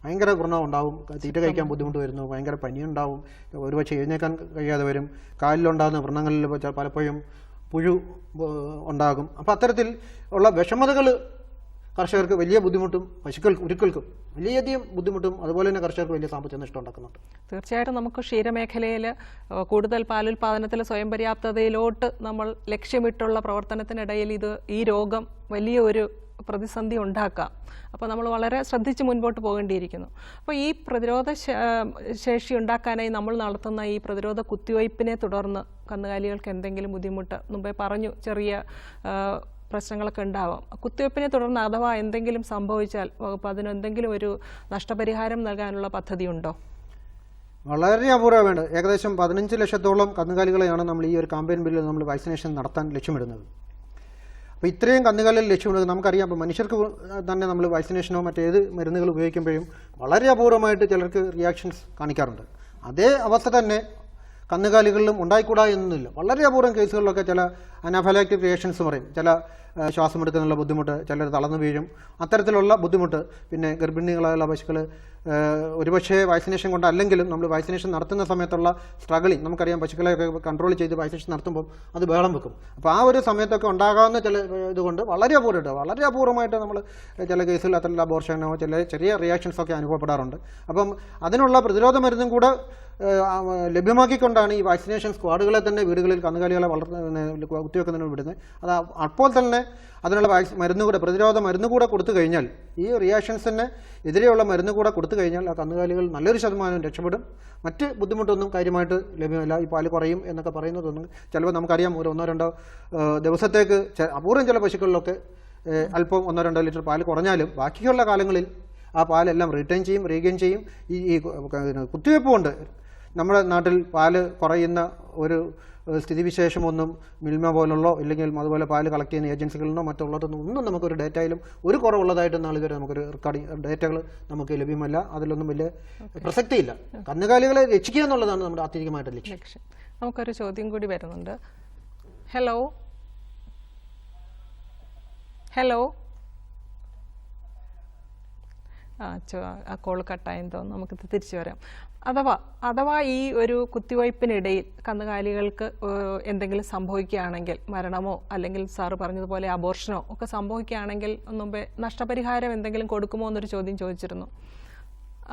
ഭയങ്കര വ്രണം ഉണ്ടാവും. തീറ്റ കഴിക്കാൻ ബുദ്ധിമുട്ട് വരുന്നു, ഭയങ്കര പനിയുണ്ടാവും, ഒരുപക്ഷെ എഴുന്നേക്കാൻ കഴിയാതെ വരും. കാലിലുണ്ടാകുന്ന വ്രണങ്ങളിൽ പലപ്പോഴും പുഴു ഉണ്ടാകും. അപ്പോൾ അത്തരത്തിൽ ഉള്ള വിഷമതകൾ കർഷകർക്ക് വലിയ ബുദ്ധിമുട്ടും ഉരുക്കൾക്കും വലിയധികം ബുദ്ധിമുട്ടും അതുപോലെ തന്നെ കർഷകർക്ക് വലിയ സാമ്പത്തിക നഷ്ടം ഉണ്ടാക്കുന്നുണ്ട്. തീർച്ചയായിട്ടും നമുക്ക് ക്ഷീരമേഖലയിൽ കൂടുതൽ പാലുൽപാദനത്തിൽ സ്വയം പര്യാപ്തതയിലോട്ട് നമ്മൾ ലക്ഷ്യമിട്ടുള്ള പ്രവർത്തനത്തിനിടയിൽ ഈ രോഗം വലിയ ഒരു പ്രതിസന്ധി ഉണ്ടാക്കാം. അപ്പോൾ നമ്മൾ വളരെ ശ്രദ്ധിച്ച് മുൻപോട്ട് പോകേണ്ടിയിരിക്കുന്നു. അപ്പോൾ ഈ പ്രതിരോധ ശേഷി ഉണ്ടാക്കാനായി നമ്മൾ നടത്തുന്ന ഈ പ്രതിരോധ കുത്തിവയ്പ്പിനെ തുടർന്ന് കന്നുകാലികൾക്ക് എന്തെങ്കിലും ബുദ്ധിമുട്ട്, മുമ്പേ പറഞ്ഞു ചെറിയ പ്രശ്നങ്ങളൊക്കെ ഉണ്ടാവാം. കുത്തിവയ്പ്പിനെ തുടർന്ന് അഥവാ എന്തെങ്കിലും സംഭവിച്ചാൽ വകുപ്പ് അതിനെന്തെങ്കിലും ഒരു നഷ്ടപരിഹാരം നൽകാനുള്ള പദ്ധതിയുണ്ടോ? വളരെ അപൂർവമാണ്. ഏകദേശം 15 ലക്ഷത്തോളം കന്നുകാലികളെയാണ് നമ്മൾ ഈ ഒരു കാമ്പയിൻ ബില്ലിൽ നമ്മൾ വാക്സിനേഷൻ നടത്താൻ ലക്ഷ്യമിടുന്നത്. അപ്പോൾ ഇത്രയും കന്നുകാലികൾ ലക്ഷ്യമിടുന്നത് നമുക്കറിയാം. അപ്പോൾ മനുഷ്യർക്ക് തന്നെ നമ്മൾ വാക്സിനേഷനോ മറ്റേത് മരുന്നുകൾ ഉപയോഗിക്കുമ്പോഴും വളരെ അപൂർവമായിട്ട് ചിലർക്ക് റിയാക്ഷൻസ് കാണിക്കാറുണ്ട്. അതേ അവസ്ഥ തന്നെ കന്നുകാലികളിലും ഉണ്ടായിക്കൂടാ എന്നൊന്നുമില്ല. വളരെ അപൂർവം കേസുകളിലൊക്കെ ചില അനാഫലാക്റ്റിക് റിയാക്ഷൻസ് പറയും. ചില ശ്വാസമെടുക്കാനുള്ള ബുദ്ധിമുട്ട്, ചിലർ തളർന്നു വീഴും, അത്തരത്തിലുള്ള ബുദ്ധിമുട്ട്. പിന്നെ ഗർഭിണികളായുള്ള പശുക്കൾ ഒരുപക്ഷെ വാക്സിനേഷൻ കൊണ്ടല്ലെങ്കിലും നമ്മൾ വാക്സിനേഷൻ നടത്തുന്ന സമയത്തുള്ള സ്ട്രഗിളിങ് നമുക്കറിയാം. പശുക്കളെയൊക്കെ കൺട്രോൾ ചെയ്ത് വാക്സിനേഷൻ നടത്തുമ്പോൾ അത് ബഹളം വെക്കും. അപ്പോൾ ആ ഒരു സമയത്തൊക്കെ ഉണ്ടാകാവുന്ന ചില ഇതുകൊണ്ട് വളരെ അപൂർവമായിട്ട് നമ്മൾ ചില കേസുകൾ അത്തരത്തിലുള്ള അബോർഷനോ ചില ചെറിയ റിയാക്ഷൻസൊക്കെ അനുഭവപ്പെടാറുണ്ട്. അപ്പം അതിനുള്ള പ്രതിരോധ മരുന്നും കൂടെ ലഭ്യമാക്കിക്കൊണ്ടാണ് ഈ വാക്സിനേഷൻ സ്ക്വാഡുകളെ തന്നെ വീടുകളിൽ കന്നുകാലികളെ കുത്തിവെക്കുന്നതിന് വിടുന്നത്. അത് അപ്പോൾ തന്നെ അതിനുള്ള പ്രതിരോധ മരുന്ന് കൂടെ കൊടുത്തു കഴിഞ്ഞാൽ, ഈ റിയാക്ഷൻസിന് എതിരെയുള്ള മരുന്ന് കൂടെ കൊടുത്തു കഴിഞ്ഞാൽ ആ കന്നുകാലികൾ നല്ലൊരു ശതമാനം രക്ഷപ്പെടും. മറ്റ് ബുദ്ധിമുട്ടൊന്നും കാര്യമായിട്ട് ലഭ്യമല്ല. ഈ പാല് കുറയും എന്നൊക്കെ പറയുന്നതൊന്നും ചിലപ്പോൾ നമുക്കറിയാം. ഒരു 1-2 ദിവസത്തേക്ക് അപൂർവം ചില പശുക്കളിലൊക്കെ അല്പം 1-2 ലിറ്റർ പാല് കുറഞ്ഞാലും ബാക്കിയുള്ള കാലങ്ങളിൽ ആ പാലെല്ലാം റീഗെയിൻ ചെയ്യും. ഈ കുത്തിവയ്പ്പ് കൊണ്ട് നമ്മുടെ നാട്ടിൽ പാല് കുറയുന്ന ഒരു സ്ഥിതിവിശേഷമൊന്നും മിൽമ പോലുള്ള ഇല്ലെങ്കിൽ അതുപോലെ പാല് കളക്ട് ചെയ്യുന്ന ഏജൻസികളിലോ മറ്റുള്ളതൊന്നും ഒന്നും നമുക്കൊരു ഡേറ്റയിലും ഒരു കുറവുള്ളതായിട്ട് നാളിതുവരെ നമുക്കൊരു ഡേറ്റകൾ നമുക്ക് ലഭ്യമല്ല. അതിലൊന്നും വലിയ പ്രസക്തിയില്ല. കന്നുകാലികളെ രക്ഷിക്കുക എന്നുള്ളതാണ് നമ്മുടെ ആത്യന്തികമായിട്ട് ലക്ഷ്യം. നമുക്കൊരു ചോദ്യം കൂടി വരുന്നുണ്ട്. ഹലോ ആ കോൾ കട്ടായെന്ന് തോന്നുന്നു. നമുക്കിത് തിരിച്ചു വരാം. അഥവാ ഈ ഒരു കുത്തിവയ്പ്പിനിടയിൽ കന്നുകാലികൾക്ക് എന്തെങ്കിലും സംഭവിക്കുകയാണെങ്കിൽ, മരണമോ അല്ലെങ്കിൽ സാറ് പറഞ്ഞതുപോലെ അബോർഷനോ ഒക്കെ സംഭവിക്കുകയാണെങ്കിൽ മുമ്പേ നഷ്ടപരിഹാരം എന്തെങ്കിലും കൊടുക്കുമോ എന്നൊരു ചോദ്യം ചോദിച്ചിരുന്നു.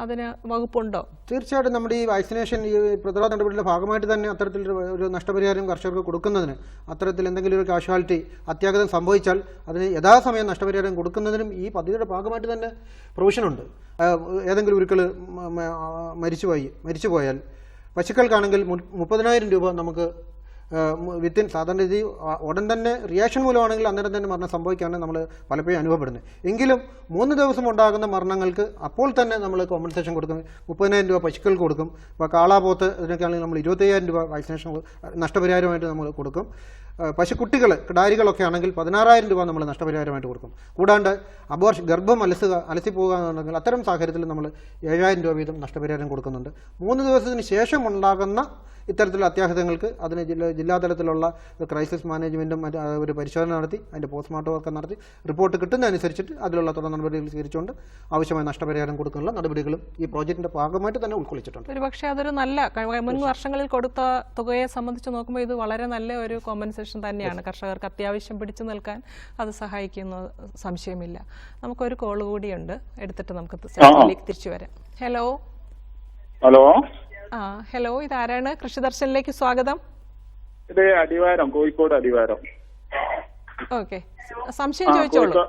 അതിന് വകുപ്പുണ്ടോ? തീർച്ചയായിട്ടും നമ്മുടെ ഈ വാക്സിനേഷൻ ഈ പ്രതിരോധ നടപടിയുടെ ഭാഗമായിട്ട് തന്നെ അത്തരത്തിൽ ഒരു നഷ്ടപരിഹാരം കർഷകർക്ക് കൊടുക്കുന്നതിന്, അത്തരത്തിൽ എന്തെങ്കിലും ഒരു കാഷ്വാലിറ്റി അത്യാഘാതം സംഭവിച്ചാൽ അതിന് യഥാസമയം നഷ്ടപരിഹാരം കൊടുക്കുന്നതിനും ഈ പദ്ധതിയുടെ ഭാഗമായിട്ട് തന്നെ പ്രൊവിഷനുണ്ട്. ഏതെങ്കിലും ഒരിക്കൽ മരിച്ചുപോയാൽ പശുക്കൾക്കാണെങ്കിൽ 30,000 രൂപ നമുക്ക് വിത്തിൻ സാധാരണ രീതി ഉടൻ തന്നെ റിയാക്ഷൻ മൂലമാണെങ്കിൽ അന്നേരം തന്നെ മരണം സംഭവിക്കാനാണ് നമ്മൾ പലപ്പോഴും അനുഭവപ്പെടുന്നത്. എങ്കിലും 3 ദിവസം ഉണ്ടാകുന്ന മരണങ്ങൾക്ക് അപ്പോൾ തന്നെ നമ്മൾ കോമ്പൻസേഷൻ കൊടുക്കും. 30,000 രൂപ പശുക്കൾക്ക് കൊടുക്കും. ഇപ്പോൾ കാളാപോത്ത് ഇതിനൊക്കെയാണെങ്കിൽ നമ്മൾ 25,000 രൂപ വാക്സിനേഷൻ നഷ്ടപരിഹാരമായിട്ട് നമ്മൾ കൊടുക്കും. പശുക്കുട്ടികൾ കിടാരികളൊക്കെ ആണെങ്കിൽ 16,000 രൂപ നമ്മൾ നഷ്ടപരിഹാരമായിട്ട് കൊടുക്കും. കൂടാണ്ട് ഗർഭം അലസിപ്പോകുക എന്നുണ്ടെങ്കിൽ അത്തരം സാഹചര്യത്തിൽ നമ്മൾ 7,000 രൂപ വീതം നഷ്ടപരിഹാരം കൊടുക്കുന്നുണ്ട്. 3 ദിവസത്തിന് ശേഷം ഉണ്ടാകുന്ന ഇത്തരത്തിലുള്ള അത്യാഹിതങ്ങൾക്ക് അതിന് ജില്ലാതലത്തിലുള്ള ക്രൈസിസ് മാനേജ്മെൻറ്റും ഒരു പരിശോധന നടത്തി അതിൻ്റെ പോസ്റ്റ്മോർട്ടം ഒക്കെ നടത്തി റിപ്പോർട്ട് കിട്ടുന്നതനുസരിച്ചിട്ട് അതിലുള്ള തുടർ നടപടികൾ സ്വീകരിച്ചുകൊണ്ട് ആവശ്യമായ നഷ്ടപരിഹാരം കൊടുക്കാനുള്ള നടപടികളും ഈ പ്രോജക്റ്റിൻ്റെ ഭാഗമായിട്ട് തന്നെ ഉൾക്കൊള്ളിച്ചിട്ടുണ്ട്. ഒരു പക്ഷേ അതൊരു നല്ല മുൻ വർഷങ്ങളിൽ കൊടുത്ത തുകയെ സംബന്ധിച്ച് നോക്കുമ്പോൾ ഇത് വളരെ നല്ല ഒരു കോമ്പൻസേഷൻ തന്നെയാണ്. കർഷകർക്ക് അത്യാവശ്യം പിടിച്ചു നിൽക്കാൻ അത് സഹായിക്കുന്ന സംശയമില്ല. നമുക്കൊരു കോൾ കൂടിയുണ്ട്, എടുത്തിട്ട് നമുക്ക് തിരിച്ചു വരാം. ഹലോ ഹലോ, ഇതാരാണ്? കൃഷിദർശനിലേക്ക് സ്വാഗതം. ഇത് അടിവാരം, കോഴിക്കോട് അടിവാരം. ഓക്കെ, സംശയം ചോദിച്ചോളൂ.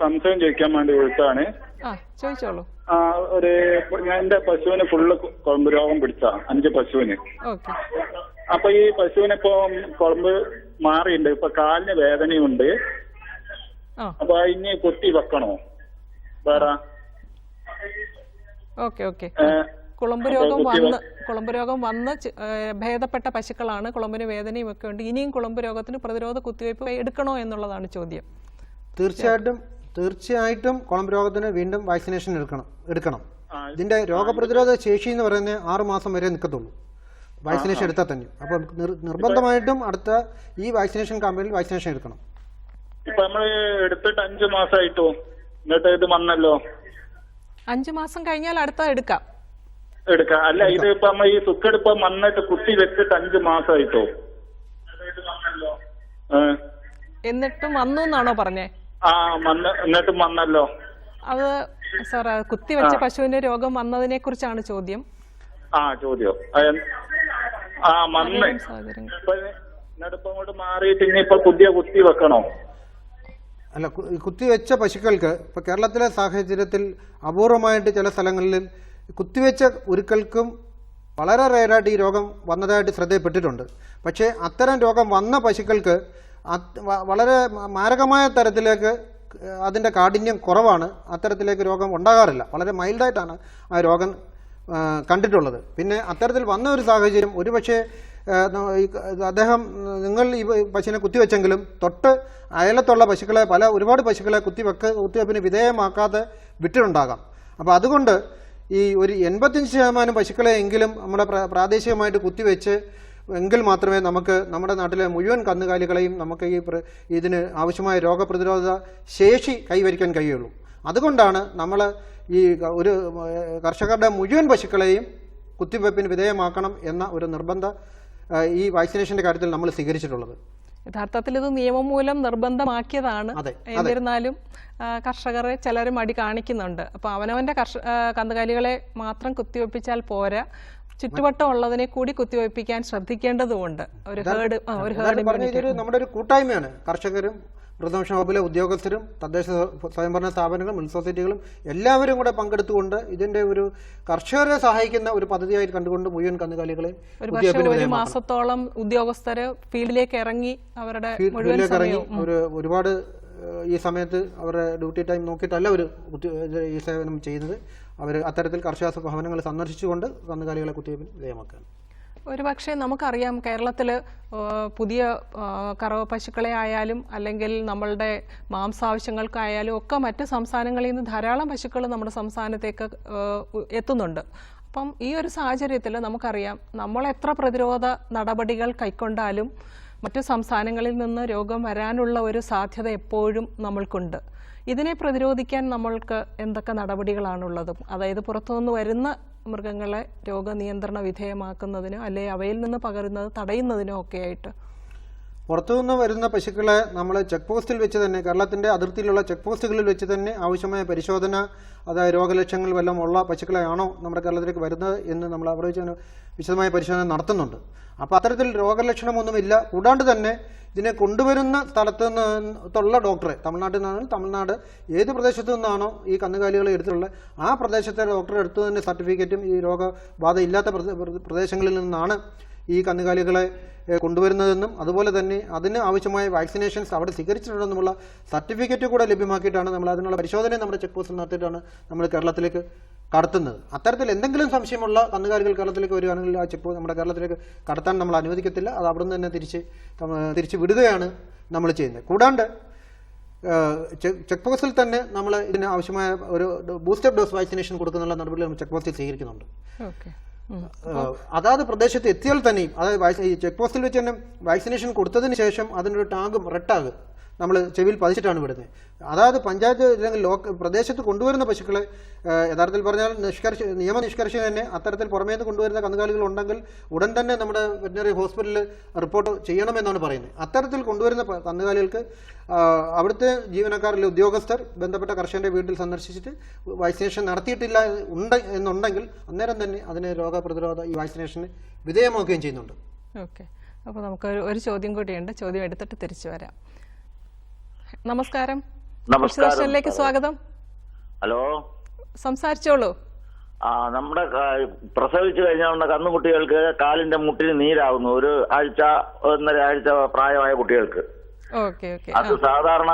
സംശയം ചോദിക്കാൻ വേണ്ടി വിളിച്ചാണ്. ചോദിച്ചോളൂ. എന്റെ പശുവിന് ഫുള്ള് കുളമ്പ് രോഗം പിടിച്ച 5 പശുവിന്. അപ്പൊ ഈ പശുവിന് ഇപ്പൊ കുളമ്പ് മാറിയിട്ടുണ്ട്. ഇപ്പൊ കാലിന് വേദനയുണ്ട്. അപ്പൊ ഇനി കുത്തി വെക്കണോ വേറെ? കുളമ്പ് രോഗം വന്ന് ഭേദപ്പെട്ട പശുക്കളാണ്. കുളമ്പിന് വേദനയും ഒക്കെ ഉണ്ട്. ഇനിയും കുളമ്പ് രോഗത്തിന് പ്രതിരോധ കുത്തിവയ്പ് എടുക്കണോ എന്നുള്ളതാണ് ചോദ്യം. തീർച്ചയായിട്ടും കുളമ്പ് രോഗത്തിന് വീണ്ടും വാക്സിനേഷൻ എടുക്കണം. ഇതിന്റെ രോഗപ്രതിരോധ ശേഷി എന്ന് പറയുന്നത് 6 മാസം വരെ നിൽക്കത്തുള്ളൂ. വാക്സിനേഷൻ എടുത്താൽ തന്നെ. അപ്പോൾ നിർബന്ധമായിട്ടും അടുത്ത ഈ വാക്സിനേഷൻ ക്യാമ്പയിനിൽ വാക്സിനേഷൻ എടുക്കണം. ഇപ്പൊ നമ്മള് എടുത്തിട്ട് 5 മാസമായിട്ടോ, എന്നിട്ട് ഇത് വന്നല്ലോ. 5 മാസം കഴിഞ്ഞാൽ അടുത്ത എടുക്കാം. അല്ല, ഇത് ഇപ്പൊ നമ്മൾ ഈ സുക്കെടുപ്പ് വന്നിട്ട് കുത്തി വെച്ചിട്ട് 5 മാസമായിട്ടോ. എന്നിട്ടും വന്നു എന്നാണോ പറഞ്ഞേ? എന്നിട്ടും വന്നല്ലോ. അത് സാർ, കുത്തിവെച്ച പശുവിന്റെ രോഗം വന്നതിനെ കുറിച്ചാണ് ചോദ്യം. ചോദ്യം വന്ന് എന്നിട്ടിപ്പോ അങ്ങോട്ട് മാറിയിട്ട് ഇനിയിപ്പോ പുതിയ കുത്തി വെക്കണോ? അല്ല, കുത്തിവെച്ച പശുക്കൾക്ക് ഇപ്പോൾ കേരളത്തിലെ സാഹചര്യത്തിൽ അപൂർവമായിട്ട് ചില സ്ഥലങ്ങളിൽ കുത്തിവെച്ച ഉരുക്കൾക്കും വളരെ റെയറായിട്ട് ഈ രോഗം വന്നതായിട്ട് ശ്രദ്ധയിൽപ്പെട്ടിട്ടുണ്ട്. പക്ഷേ അത്തരം രോഗം വന്ന പശുക്കൾക്ക് വളരെ മാരകമായ തരത്തിലേക്ക് അതിൻ്റെ കാഠിന്യം കുറവാണ്. അത്തരത്തിലേക്ക് രോഗം ഉണ്ടാകാറില്ല. വളരെ മൈൽഡായിട്ടാണ് ആ രോഗം കണ്ടിട്ടുള്ളത്. പിന്നെ അത്തരത്തിൽ വന്ന ഒരു സാഹചര്യം ഒരുപക്ഷെ നിങ്ങൾ ഈ പശുവിനെ കുത്തിവെച്ചെങ്കിലും തൊട്ട് അയലത്തുള്ള പശുക്കളെ ഒരുപാട് പശുക്കളെ കുത്തിവെപ്പിന് വിധേയമാക്കാതെ വിട്ടിട്ടുണ്ടാകാം. അപ്പോൾ അതുകൊണ്ട് ഈ ഒരു 85% പശുക്കളെ എങ്കിലും നമ്മുടെ പ്രാദേശികമായിട്ട് കുത്തിവെച്ച് എങ്കിൽ മാത്രമേ നമുക്ക് നമ്മുടെ നാട്ടിലെ മുഴുവൻ കന്നുകാലികളെയും നമുക്ക് ഇതിന് ആവശ്യമായ രോഗപ്രതിരോധ ശേഷി കൈവരിക്കാൻ കഴിയുള്ളൂ. അതുകൊണ്ടാണ് നമ്മൾ ഈ ഒരു കർഷകരുടെ മുഴുവൻ പശുക്കളെയും കുത്തിവെപ്പിന് വിധേയമാക്കണം എന്ന ഒരു നിർബന്ധ ഈ വാക്സിനേഷന്റെ കാര്യത്തിൽ നമ്മൾ സ്വീകരിച്ചിട്ടുള്ളത്. യഥാർത്ഥത്തിൽ ഇത് നിയമം മൂലം നിർബന്ധമാക്കിയതാണ്. എന്നിരുന്നാലും കർഷകരെ ചിലർ മടി കാണിക്കുന്നുണ്ട്. അപ്പോൾ അവനവന്റെ കന്നുകാലികളെ മാത്രം കുത്തിവെപ്പിച്ചാൽ പോരാ, ചുറ്റുവട്ടം ഉള്ളതിനെ കൂടി കുത്തിവെപ്പിക്കാൻ ശ്രദ്ധിക്കേണ്ടതുണ്ട്. നമ്മുടെ ഒരു കൂട്ടായ്മയാണ്. കർഷകരും മൃഗസംരക്ഷണ വകുപ്പിലെ ഉദ്യോഗസ്ഥരും തദ്ദേശ സ്വയംഭരണ സ്ഥാപനങ്ങളും മുനിസിപ്പാലിറ്റികളും എല്ലാവരും കൂടെ പങ്കെടുത്തുകൊണ്ട് ഇതിന്റെ ഒരു കർഷകരെ സഹായിക്കുന്ന ഒരു പദ്ധതിയായി കണ്ടുകൊണ്ട് മുഴുവൻ കന്നുകാലികളെ ഒരു മാസത്തോളം ഉദ്യോഗസ്ഥര് ഫീൽഡിലേക്ക് ഇറങ്ങി ഒരുപാട് ഈ സമയത്ത് അവരുടെ ഡ്യൂട്ടി ടൈം നോക്കിയിട്ടല്ല അവർ ഈ സേവനം ചെയ്യുന്നത്. അവർ അത്തരത്തിൽ കർഷക ഭവനങ്ങൾ സന്ദർശിച്ചുകൊണ്ട് കന്നുകാലികളെ കുത്തിവെപ്പിന് വിധേയമാക്കുകയാണ്. ഒരുപക്ഷെ നമുക്കറിയാം, കേരളത്തിൽ പുതിയ കറവ പശുക്കളെ ആയാലും അല്ലെങ്കിൽ നമ്മളുടെ മാംസാവശ്യങ്ങൾക്കായാലും ഒക്കെ മറ്റ് സംസ്ഥാനങ്ങളിൽ നിന്ന് ധാരാളം പശുക്കൾ നമ്മുടെ സംസ്ഥാനത്തേക്ക് എത്തുന്നുണ്ട്. അപ്പം ഈ ഒരു സാഹചര്യത്തിൽ നമുക്കറിയാം, നമ്മൾ എത്ര പ്രതിരോധ നടപടികൾ കൈക്കൊണ്ടാലും മറ്റു സംസ്ഥാനങ്ങളിൽ നിന്ന് രോഗം വരാനുള്ള ഒരു സാധ്യത എപ്പോഴും നമ്മൾക്കുണ്ട്. ഇതിനെ പ്രതിരോധിക്കാൻ നമ്മൾക്ക് എന്തൊക്കെ നടപടികളാണുള്ളതും, അതായത് പുറത്തുനിന്ന് വരുന്ന മൃഗങ്ങളെ രോഗനിയന്ത്രണ വിധേയമാക്കുന്നതിനോ അല്ലെങ്കിൽ അവയിൽ നിന്ന് പകരുന്നത് തടയുന്നതിനോ ഒക്കെ ആയിട്ട്? പുറത്തുനിന്ന് വരുന്ന പശുക്കളെ നമ്മൾ ചെക്ക് പോസ്റ്റിൽ വെച്ച് തന്നെ, കേരളത്തിൻ്റെ അതിർത്തിയിലുള്ള ചെക്ക് പോസ്റ്റുകളിൽ വെച്ച് തന്നെ ആവശ്യമായ പരിശോധന, അതായത് രോഗലക്ഷണങ്ങൾ വല്ലതും ഉള്ള പശുക്കളെയാണോ നമ്മുടെ കേരളത്തിലേക്ക് വരുന്നത് എന്ന് നമ്മൾ അവിടെ വെച്ച് വിശദമായ പരിശോധന നടത്തുന്നുണ്ട്. അപ്പോൾ അത്തരത്തിൽ രോഗലക്ഷണമൊന്നുമില്ല. കൂടാണ്ട് തന്നെ ഇതിനെ കൊണ്ടുവരുന്ന സ്ഥലത്ത് നിന്നുള്ള ഡോക്ടറെ, തമിഴ്നാട്ടിൽ നിന്നാണ്, തമിഴ്നാട് ഏത് പ്രദേശത്തു നിന്നാണോ ഈ കന്നുകാലികളെ എടുത്തിട്ടുള്ളത് ആ പ്രദേശത്തെ ഡോക്ടറെ എടുത്തു തന്നെ സർട്ടിഫിക്കറ്റും ഈ രോഗബാധ ഇല്ലാത്ത പ്രദേശങ്ങളിൽ നിന്നാണ് ഈ കന്നുകാലികളെ കൊണ്ടുവരുന്നതെന്നും അതുപോലെ തന്നെ അതിന് ആവശ്യമായ വാക്സിനേഷൻസ് അവിടെ സ്വീകരിച്ചിട്ടുണ്ടെന്നുമുള്ള സർട്ടിഫിക്കറ്റ് കൂടെ ലഭ്യമാക്കിയിട്ടാണ് നമ്മൾ അതിനുള്ള പരിശോധന നമ്മുടെ ചെക്ക് പോസ്റ്റിൽ നടത്തിയിട്ടാണ് നമ്മൾ കേരളത്തിലേക്ക് കടത്തുന്നത്. അത്തരത്തിൽ എന്തെങ്കിലും സംശയമുള്ള കന്നുകാലികൾ കേരളത്തിലേക്ക് വരികയാണെങ്കിൽ ആ ചെക്ക് പോസ്റ്റ് നമ്മുടെ കേരളത്തിലേക്ക് കടത്താൻ നമ്മൾ അനുവദിക്കത്തില്ല. അത് അവിടെ നിന്ന് തന്നെ തിരിച്ച് വിടുകയാണ് നമ്മൾ ചെയ്യുന്നത്. കൂടാണ്ട് ചെക്ക് പോസ്റ്റിൽ തന്നെ നമ്മൾ ഇതിന് ആവശ്യമായ ഒരു ബൂസ്റ്റർ ഡോസ് വാക്സിനേഷൻ കൊടുക്കുന്നുള്ള നടപടികൾ ചെക്ക് പോസ്റ്റിൽ സ്വീകരിക്കുന്നുണ്ട്. അതാത് പ്രദേശത്ത് എത്തിയാൽ തന്നെയും, അതായത് ഈ ചെക്ക് പോസ്റ്റിൽ വെച്ച് തന്നെ വാക്സിനേഷൻ കൊടുത്തതിന് ശേഷം അതിനൊരു ടാഗും റെഡ് ടാഗ് നമ്മൾ ചെവിയിൽ പതിച്ചിട്ടാണ് വിടുന്നത്. അതായത് പഞ്ചായത്ത് അല്ലെങ്കിൽ പ്രദേശത്ത് കൊണ്ടുവരുന്ന പശുക്കളെ യഥാർത്ഥത്തിൽ പറഞ്ഞാൽ നിയമനിഷ്കർഷ തന്നെ അത്തരത്തിൽ പുറമേ നിന്ന് കൊണ്ടുവരുന്ന കന്നുകാലികൾ ഉണ്ടെങ്കിൽ ഉടൻ തന്നെ നമ്മുടെ വെറ്റിനറി ഹോസ്പിറ്റലിൽ റിപ്പോർട്ട് ചെയ്യണമെന്നാണ് പറയുന്നത്. അത്തരത്തിൽ കൊണ്ടുവരുന്ന കന്നുകാലികൾക്ക് അവിടുത്തെ ജീവനക്കാരിലെ ഉദ്യോഗസ്ഥർ ബന്ധപ്പെട്ട കർഷകന്റെ വീട്ടിൽ സന്ദർശിച്ചിട്ട് വാക്സിനേഷൻ നടത്തിയിട്ടില്ല എന്നുണ്ടെങ്കിൽ അന്നേരം തന്നെ അതിനെ രോഗപ്രതിരോധ ഈ വാക്സിനേഷന് വിധേയമാക്കുകയും ചെയ്യുന്നുണ്ട്. ഓക്കെ, അപ്പോൾ നമുക്ക് ഒരു ചോദ്യം കൂടിയുണ്ട്. ചോദ്യം എടുത്തിട്ട് തിരിച്ചു വരാം. നമസ്കാരം, ലേക്ക് സ്വാഗതം. ഹലോ, സംസാരിച്ചോളൂ. നമ്മുടെ പ്രസവിച്ചു കഴിഞ്ഞാൽ കന്നുകുട്ടികൾക്ക് കാലിന്റെ മുട്ടിന് നീരാകുന്നു, ഒരു ആഴ്ച 1.5 ആഴ്ച പ്രായമായ കുട്ടികൾക്ക്. അത് സാധാരണ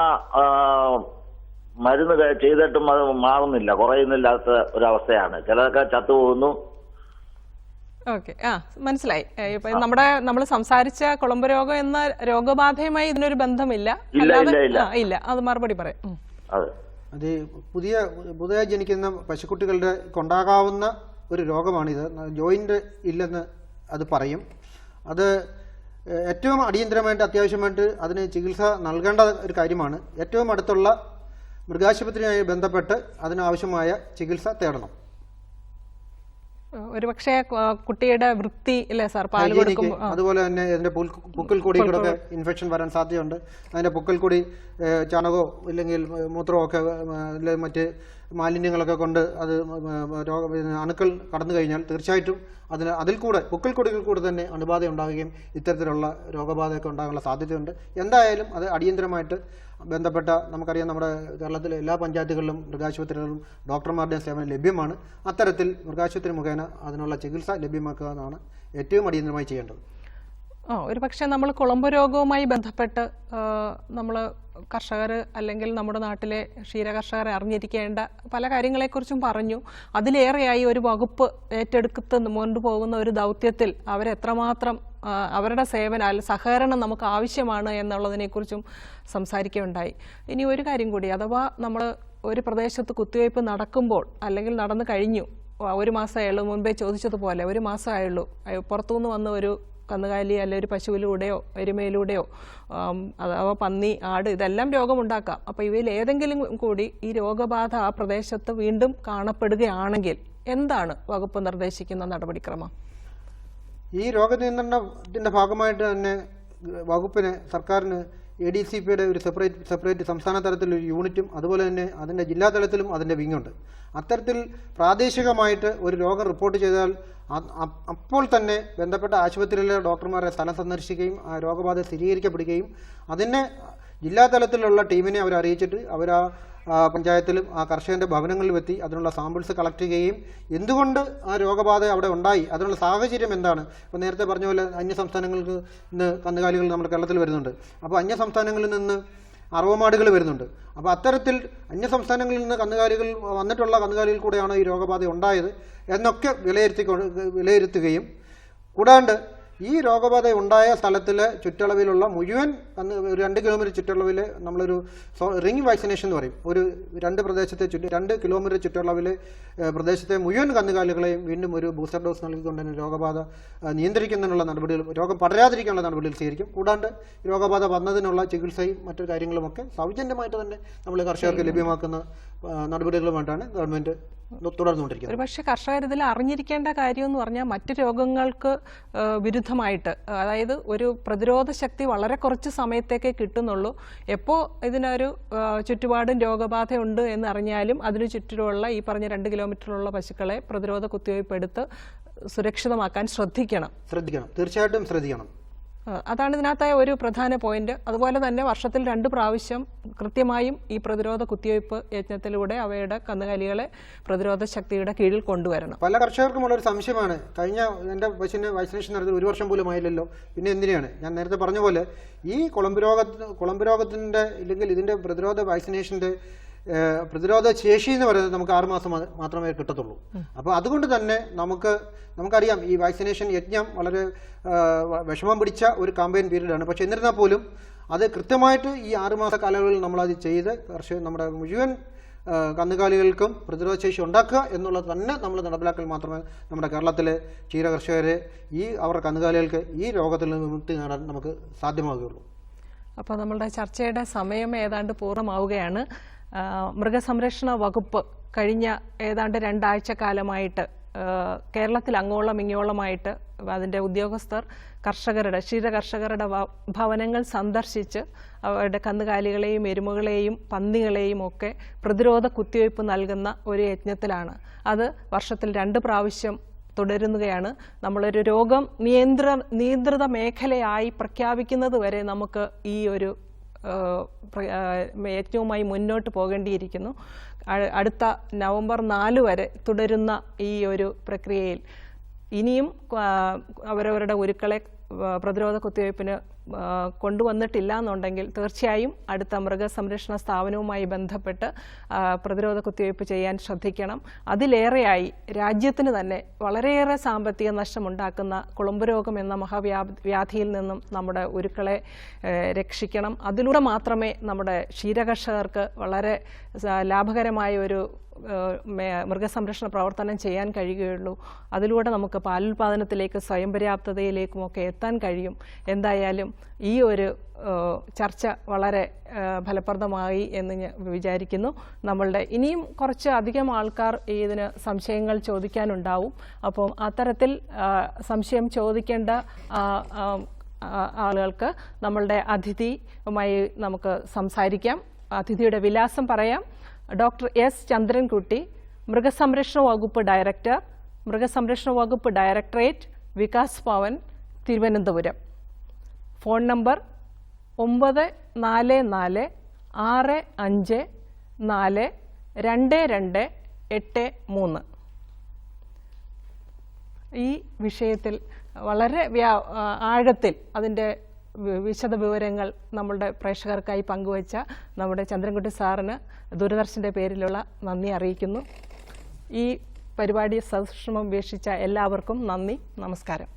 മരുന്ന് ചെയ്തിട്ടും അത് മാറുന്നില്ല, കുറയുന്നില്ലാത്ത ഒരവസ്ഥയാണ്. ചിലതൊക്കെ ചത്തുപോകുന്നു. ഓക്കെ, മനസ്സിലായി. ഇപ്പൊ നമ്മൾ സംസാരിച്ച കുളമ്പ് രോഗം എന്ന രോഗബാധയുമായി ഇതിനൊരു ബന്ധമില്ല. ഇല്ല, അത് മറുപടി പറയാം. അത് പുതിയ ജനിക്കുന്ന പശുക്കുട്ടികളുടെ കൊണ്ടാകാവുന്ന ഒരു രോഗമാണിത്. ജോയിന്റ് ഇല്ലെന്ന് അത് പറയും. അത് ഏറ്റവും അടിയന്തരമായിട്ട് അത്യാവശ്യമായിട്ട് അതിന് ചികിത്സ നൽകേണ്ട ഒരു കാര്യമാണ്. ഏറ്റവും അടുത്തുള്ള മൃഗാശുപത്രിയുമായി ബന്ധപ്പെട്ട് അതിനാവശ്യമായ ചികിത്സ തേടണം. ഒരുപക്ഷെ കുട്ടിയുടെ വൃത്തി അല്ലേ സാർ, പാല് കൊടുക്കുമ്പോൾ അതുപോലെ തന്നെ ഇതിന്റെ പുക്കിൽ കൂടി കൂടെ ഇൻഫെക്ഷൻ വരാൻ സാധ്യതയുണ്ട്. അതിന്റെ പുക്കിൽ കൂടി ചാണകമോ ഇല്ലെങ്കിൽ മൂത്രമോ ഒക്കെ അല്ലെങ്കിൽ മറ്റ് മാലിന്യങ്ങളൊക്കെ കൊണ്ട് അത് അണുക്കൾ കടന്നു കഴിഞ്ഞാൽ തീർച്ചയായിട്ടും അതിൽ കൂടെ പുക്കിൽ കൊടികൾ കൂടെ തന്നെ അണുബാധ ഉണ്ടാവുകയും ഇത്തരത്തിലുള്ള രോഗബാധയൊക്കെ ഉണ്ടാകാനുള്ള സാധ്യതയുണ്ട്. എന്തായാലും അത് അടിയന്തരമായിട്ട് ബന്ധപ്പെട്ട, നമുക്കറിയാം നമ്മുടെ കേരളത്തിലെ എല്ലാ പഞ്ചായത്തുകളിലും മൃഗാശുപത്രികളിലും ഡോക്ടർമാരുടെയും സേവനം ലഭ്യമാണ്. അത്തരത്തിൽ മൃഗാശുപത്രി മുഖേന അതിനുള്ള ചികിത്സ ലഭ്യമാക്കുക എന്നാണ് ഏറ്റവും അടിയന്തരമായി ചെയ്യേണ്ടത്. ഒരു പക്ഷേ നമ്മൾ കുളമ്പ് രോഗവുമായി ബന്ധപ്പെട്ട് നമ്മൾ കർഷകർ അല്ലെങ്കിൽ നമ്മുടെ നാട്ടിലെ ക്ഷീരകർഷകർ അറിഞ്ഞിരിക്കേണ്ട പല കാര്യങ്ങളെക്കുറിച്ചും പറഞ്ഞു. അതിലേറെയായി ഒരു വകുപ്പ് ഏറ്റെടുത്ത് കൊണ്ടുപോകുന്ന ഒരു ദൗത്യത്തിൽ അവരെത്രമാത്രം അവരുടെ സഹകരണം നമുക്ക് ആവശ്യമാണ് എന്നുള്ളതിനെക്കുറിച്ചും സംസാരിക്കുകയുണ്ടായി. ഇനി ഒരു കാര്യം കൂടി, അഥവാ നമ്മൾ ഒരു പ്രദേശത്ത് കുത്തിവയ്പ്പ് നടക്കുമ്പോൾ അല്ലെങ്കിൽ നടന്നു കഴിഞ്ഞു, ഒരു മാസമായുള്ളൂ, മുൻപേ ചോദിച്ചതുപോലെ ഒരു മാസമായുള്ളൂ, പുറത്തുനിന്ന് വന്ന ഒരു കന്നുകാലി അല്ലെ ഒരു പശുവിലൂടെയോ എരുമയിലൂടെയോ അഥവാ പന്നി, ആട്, ഇതെല്ലാം രോഗമുണ്ടാക്കാം. അപ്പോൾ ഇവയിൽ ഏതെങ്കിലും കൂടി ഈ രോഗബാധ ആ പ്രദേശത്ത് വീണ്ടും കാണപ്പെടുകയാണെങ്കിൽ എന്താണ് വകുപ്പ് നിർദ്ദേശിക്കുന്ന നടപടിക്രമം? ഈ രോഗനിയന്ത്രണത്തിൻ്റെ ഭാഗമായിട്ട് തന്നെ വകുപ്പിന്, സർക്കാരിന് ADCPയുടെ ഒരു സെപ്പറേറ്റ് സംസ്ഥാന തലത്തിലൊരു യൂണിറ്റും അതുപോലെ തന്നെ അതിൻ്റെ ജില്ലാ തലത്തിലും അതിൻ്റെ വിങ്ങുണ്ട്. അത്തരത്തിൽ പ്രാദേശികമായിട്ട് ഒരു രോഗം റിപ്പോർട്ട് ചെയ്താൽ അപ്പോൾ തന്നെ ബന്ധപ്പെട്ട ആശുപത്രിയിലെ ഡോക്ടർമാരെ സ്ഥലം സന്ദർശിക്കുകയും ആ രോഗബാധ സ്ഥിരീകരിക്കപ്പെടുകയും അതിനെ ജില്ലാ തലത്തിലുള്ള ടീമിനെ അവർ അറിയിച്ചിട്ട് അവർ ആ പഞ്ചായത്തിലും ആ കർഷകൻ്റെ ഭവനങ്ങളിലും എത്തി അതിനുള്ള സാമ്പിൾസ് കളക്ട് ചെയ്യുകയും എന്തുകൊണ്ട് ആ രോഗബാധ അവിടെ ഉണ്ടായി, അതിനുള്ള സാഹചര്യം എന്താണ്. ഇപ്പോൾ നേരത്തെ പറഞ്ഞ പോലെ അന്യ സംസ്ഥാനങ്ങൾക്ക് ഇന്ന് കന്നുകാലികൾ നമ്മുടെ കേരളത്തിൽ വരുന്നുണ്ട്. അപ്പോൾ അന്യ സംസ്ഥാനങ്ങളിൽ നിന്ന് അറവമാടുകൾ വരുന്നുണ്ട്. അപ്പോൾ അത്തരത്തിൽ അന്യ സംസ്ഥാനങ്ങളിൽ നിന്ന് വന്നിട്ടുള്ള കന്നുകാലികൾ കൂടെയാണ് ഈ രോഗബാധ ഉണ്ടായത് എന്നൊക്കെ വിലയിരുത്തുകയും കൂടാണ്ട് ഈ രോഗബാധ ഉണ്ടായ സ്ഥലത്തിലെ ചുറ്റളവിലുള്ള മുഴുവൻ 2 കിലോമീറ്റർ ചുറ്റളവിൽ നമ്മളൊരു റിംഗ് വാക്സിനേഷൻ എന്ന് പറയും. ഒരു 2 കിലോമീറ്റർ ചുറ്റളവിൽ പ്രദേശത്തെ മുഴുവൻ കന്നുകാലികളെയും വീണ്ടും ഒരു ബൂസ്റ്റർ ഡോസ് നൽകിക്കൊണ്ട് തന്നെ രോഗബാധ നിയന്ത്രിക്കുന്നതിനുള്ള നടപടികൾ, രോഗം പടരാതിരിക്കാനുള്ള നടപടികൾ സ്വീകരിക്കും. കൂടാണ്ട് രോഗബാധ വന്നതിനുള്ള ചികിത്സയും മറ്റു കാര്യങ്ങളുമൊക്കെ സൗജന്യമായിട്ട് തന്നെ നമ്മൾ കർഷകർക്ക് ലഭ്യമാക്കുന്ന നടപടികളുമായിട്ടാണ് ഗവൺമെൻറ് തുടർന്നുകൊണ്ടിരിക്കുന്നത്. ഒരു പക്ഷേ കർഷകർ ഇതിൽ അറിഞ്ഞിരിക്കേണ്ട കാര്യം എന്ന് പറഞ്ഞാൽ മറ്റു രോഗങ്ങൾക്ക് വിരുദ്ധമായിട്ട്, അതായത് ഒരു പ്രതിരോധ ശക്തി വളരെ കുറച്ച് സമയത്തേക്കേ കിട്ടുന്നുള്ളൂ. എപ്പോൾ ഇതിനൊരു ചുറ്റുപാടും രോഗബാധയുണ്ട് എന്നറിഞ്ഞാലും അതിന് ചുറ്റിലുള്ള ഈ പറഞ്ഞ 2 കിലോമീറ്ററിലുള്ള പശുക്കളെ പ്രതിരോധ കുത്തിവയ്പ് എടുത്ത് സുരക്ഷിതമാക്കാൻ ശ്രദ്ധിക്കണം. തീർച്ചയായിട്ടും ശ്രദ്ധിക്കണം. അതാണ് ഇതിനകത്തായ ഒരു പ്രധാന പോയിന്റ്. അതുപോലെ തന്നെ വർഷത്തിൽ 2 പ്രാവശ്യം കൃത്യമായും ഈ പ്രതിരോധ കുത്തിവയ്പ് യജ്ഞത്തിലൂടെ അവയുടെ കന്നുകാലികളെ പ്രതിരോധ ശക്തിയുടെ കീഴിൽ കൊണ്ടുവരണം. പല കർഷകർക്കും ഉള്ളൊരു സംശയമാണ്, കഴിഞ്ഞ എൻ്റെ പശുവിന് വാക്സിനേഷൻ നടത്തി 1 വർഷം പോലും ആയില്ലല്ലോ, പിന്നെ എന്തിനാണ്? ഞാൻ നേരത്തെ പറഞ്ഞ പോലെ ഈ കുളമ്പ് രോഗത്തിൻ്റെ ഇല്ലെങ്കിൽ ഇതിൻ്റെ പ്രതിരോധ വാക്സിനേഷൻ്റെ പ്രതിരോധ ശേഷി എന്ന് പറയുന്നത് നമുക്ക് 6 മാസം മാത്രമേ കിട്ടത്തുള്ളൂ. അപ്പോൾ അതുകൊണ്ട് തന്നെ നമുക്കറിയാം ഈ വാക്സിനേഷൻ യജ്ഞം വളരെ വിഷമം പിടിച്ച ഒരു കാമ്പയിൻ പീരീഡാണ്. പക്ഷെ എന്നിരുന്നാൽ പോലും അത് കൃത്യമായിട്ട് ഈ 6 മാസ കാലയളവിൽ നമ്മളത് ചെയ്ത് നമ്മുടെ മുഴുവൻ കന്നുകാലികൾക്കും പ്രതിരോധശേഷി ഉണ്ടാക്കുക എന്നുള്ളത് തന്നെ നമ്മൾ നടപ്പിലാക്കൽ മാത്രമേ നമ്മുടെ കേരളത്തിലെ ക്ഷീര കർഷകരെ അവരുടെ കന്നുകാലികൾക്ക് ഈ രോഗത്തിൽ നിന്ന് വിമുക്തി നേടാൻ നമുക്ക് സാധ്യമാകുകയുള്ളൂ. അപ്പോൾ നമ്മളുടെ ചർച്ചയുടെ സമയം ഏതാണ്ട് പൂർണ്ണമാവുകയാണ്. മൃഗസംരക്ഷണ വകുപ്പ് കഴിഞ്ഞ ഏതാണ്ട് 2 ആഴ്ചക്കാലമായിട്ട് കേരളത്തിൽ അങ്ങോളം ഇങ്ങോളമായിട്ട് അതിൻ്റെ ഉദ്യോഗസ്ഥർ ക്ഷീരകർഷകരുടെ ഭവനങ്ങൾ സന്ദർശിച്ച് അവരുടെ കന്നുകാലികളെയും എരുമകളെയും പന്നികളെയും ഒക്കെ പ്രതിരോധ കുത്തിവയ്പ് നൽകുന്ന ഒരു യജ്ഞത്തിലാണ്. അത് വർഷത്തിൽ 2 പ്രാവശ്യം തുടരുകയാണ്. നമ്മളൊരു രോഗം നിയന്ത്രിത മേഖലയായി പ്രഖ്യാപിക്കുന്നത് വരെ നമുക്ക് ഈ ഒരു യജ്ഞവുമായി മുന്നോട്ട് പോകേണ്ടിയിരിക്കുന്നു. അടുത്ത നവംബർ 4 വരെ തുടരുന്ന ഈ ഒരു പ്രക്രിയയിൽ ഇനിയും അവരവരുടെ ഉരുക്കളെ പ്രതിരോധ കുത്തിവയ്പ്പിന് കൊണ്ടുവന്നിട്ടില്ല എന്നുണ്ടെങ്കിൽ തീർച്ചയായും അടുത്ത മൃഗസംരക്ഷണ സ്ഥാപനവുമായി ബന്ധപ്പെട്ട് പ്രതിരോധ കുത്തിവയ്പ് ചെയ്യാൻ ശ്രദ്ധിക്കണം. അതിലേറെയായി രാജ്യത്തിന് തന്നെ വളരെയേറെ സാമ്പത്തിക നഷ്ടമുണ്ടാക്കുന്ന കുളമ്പ് രോഗം എന്ന മഹാവ്യാധിയിൽ നിന്നും നമ്മുടെ ഉരുക്കളെ രക്ഷിക്കണം. അതിലൂടെ മാത്രമേ നമ്മുടെ ക്ഷീരകർഷകർക്ക് വളരെ ലാഭകരമായ ഒരു മൃഗസംരക്ഷണ പ്രവർത്തനം ചെയ്യാൻ കഴിയുകയുള്ളൂ. അതിലൂടെ നമുക്ക് പാലുൽപാദനത്തിലേക്ക് സ്വയം പര്യാപ്തതയിലേക്കുമൊക്കെ എത്താൻ കഴിയും. എന്തായാലും ഈ ഒരു ചർച്ച വളരെ ഫലപ്രദമായി എന്ന് ഞാൻ വിചാരിക്കുന്നു. നമ്മളുടെ ഇനിയും കുറച്ച് അധികം ആൾക്കാർ ഇതിന് സംശയങ്ങൾ ചോദിക്കാനുണ്ടാവും. അപ്പം അത്തരത്തിൽ സംശയം ചോദിക്കേണ്ട ആളുകൾക്ക് നമ്മളുടെ അതിഥിയുമായി നമുക്ക് സംസാരിക്കാം. അതിഥിയുടെ വിലാസം പറയാം. ഡോക്ടർ എസ് ചന്ദ്രൻകുട്ടി, മൃഗസംരക്ഷണ വകുപ്പ് ഡയറക്ടർ, മൃഗസംരക്ഷണ വകുപ്പ് directorate, Vikas Bhavan, Thiruvananthapuram. Phone number 9446542283. ഈ വിഷയത്തിൽ വളരെ ആഴത്തിൽ അതിൻ്റെ വിശദ വിവരങ്ങൾ നമ്മളുടെ പ്രേക്ഷകർക്കായി പങ്കുവച്ച നമ്മുടെ ചന്ദ്രൻകുട്ടി സാറിന് ദൂരദർശൻ്റെ പേരിലുള്ള നന്ദി അറിയിക്കുന്നു. ഈ പരിപാടി സസൂക്ഷ്മം വീക്ഷിച്ച എല്ലാവർക്കും നന്ദി, നമസ്കാരം.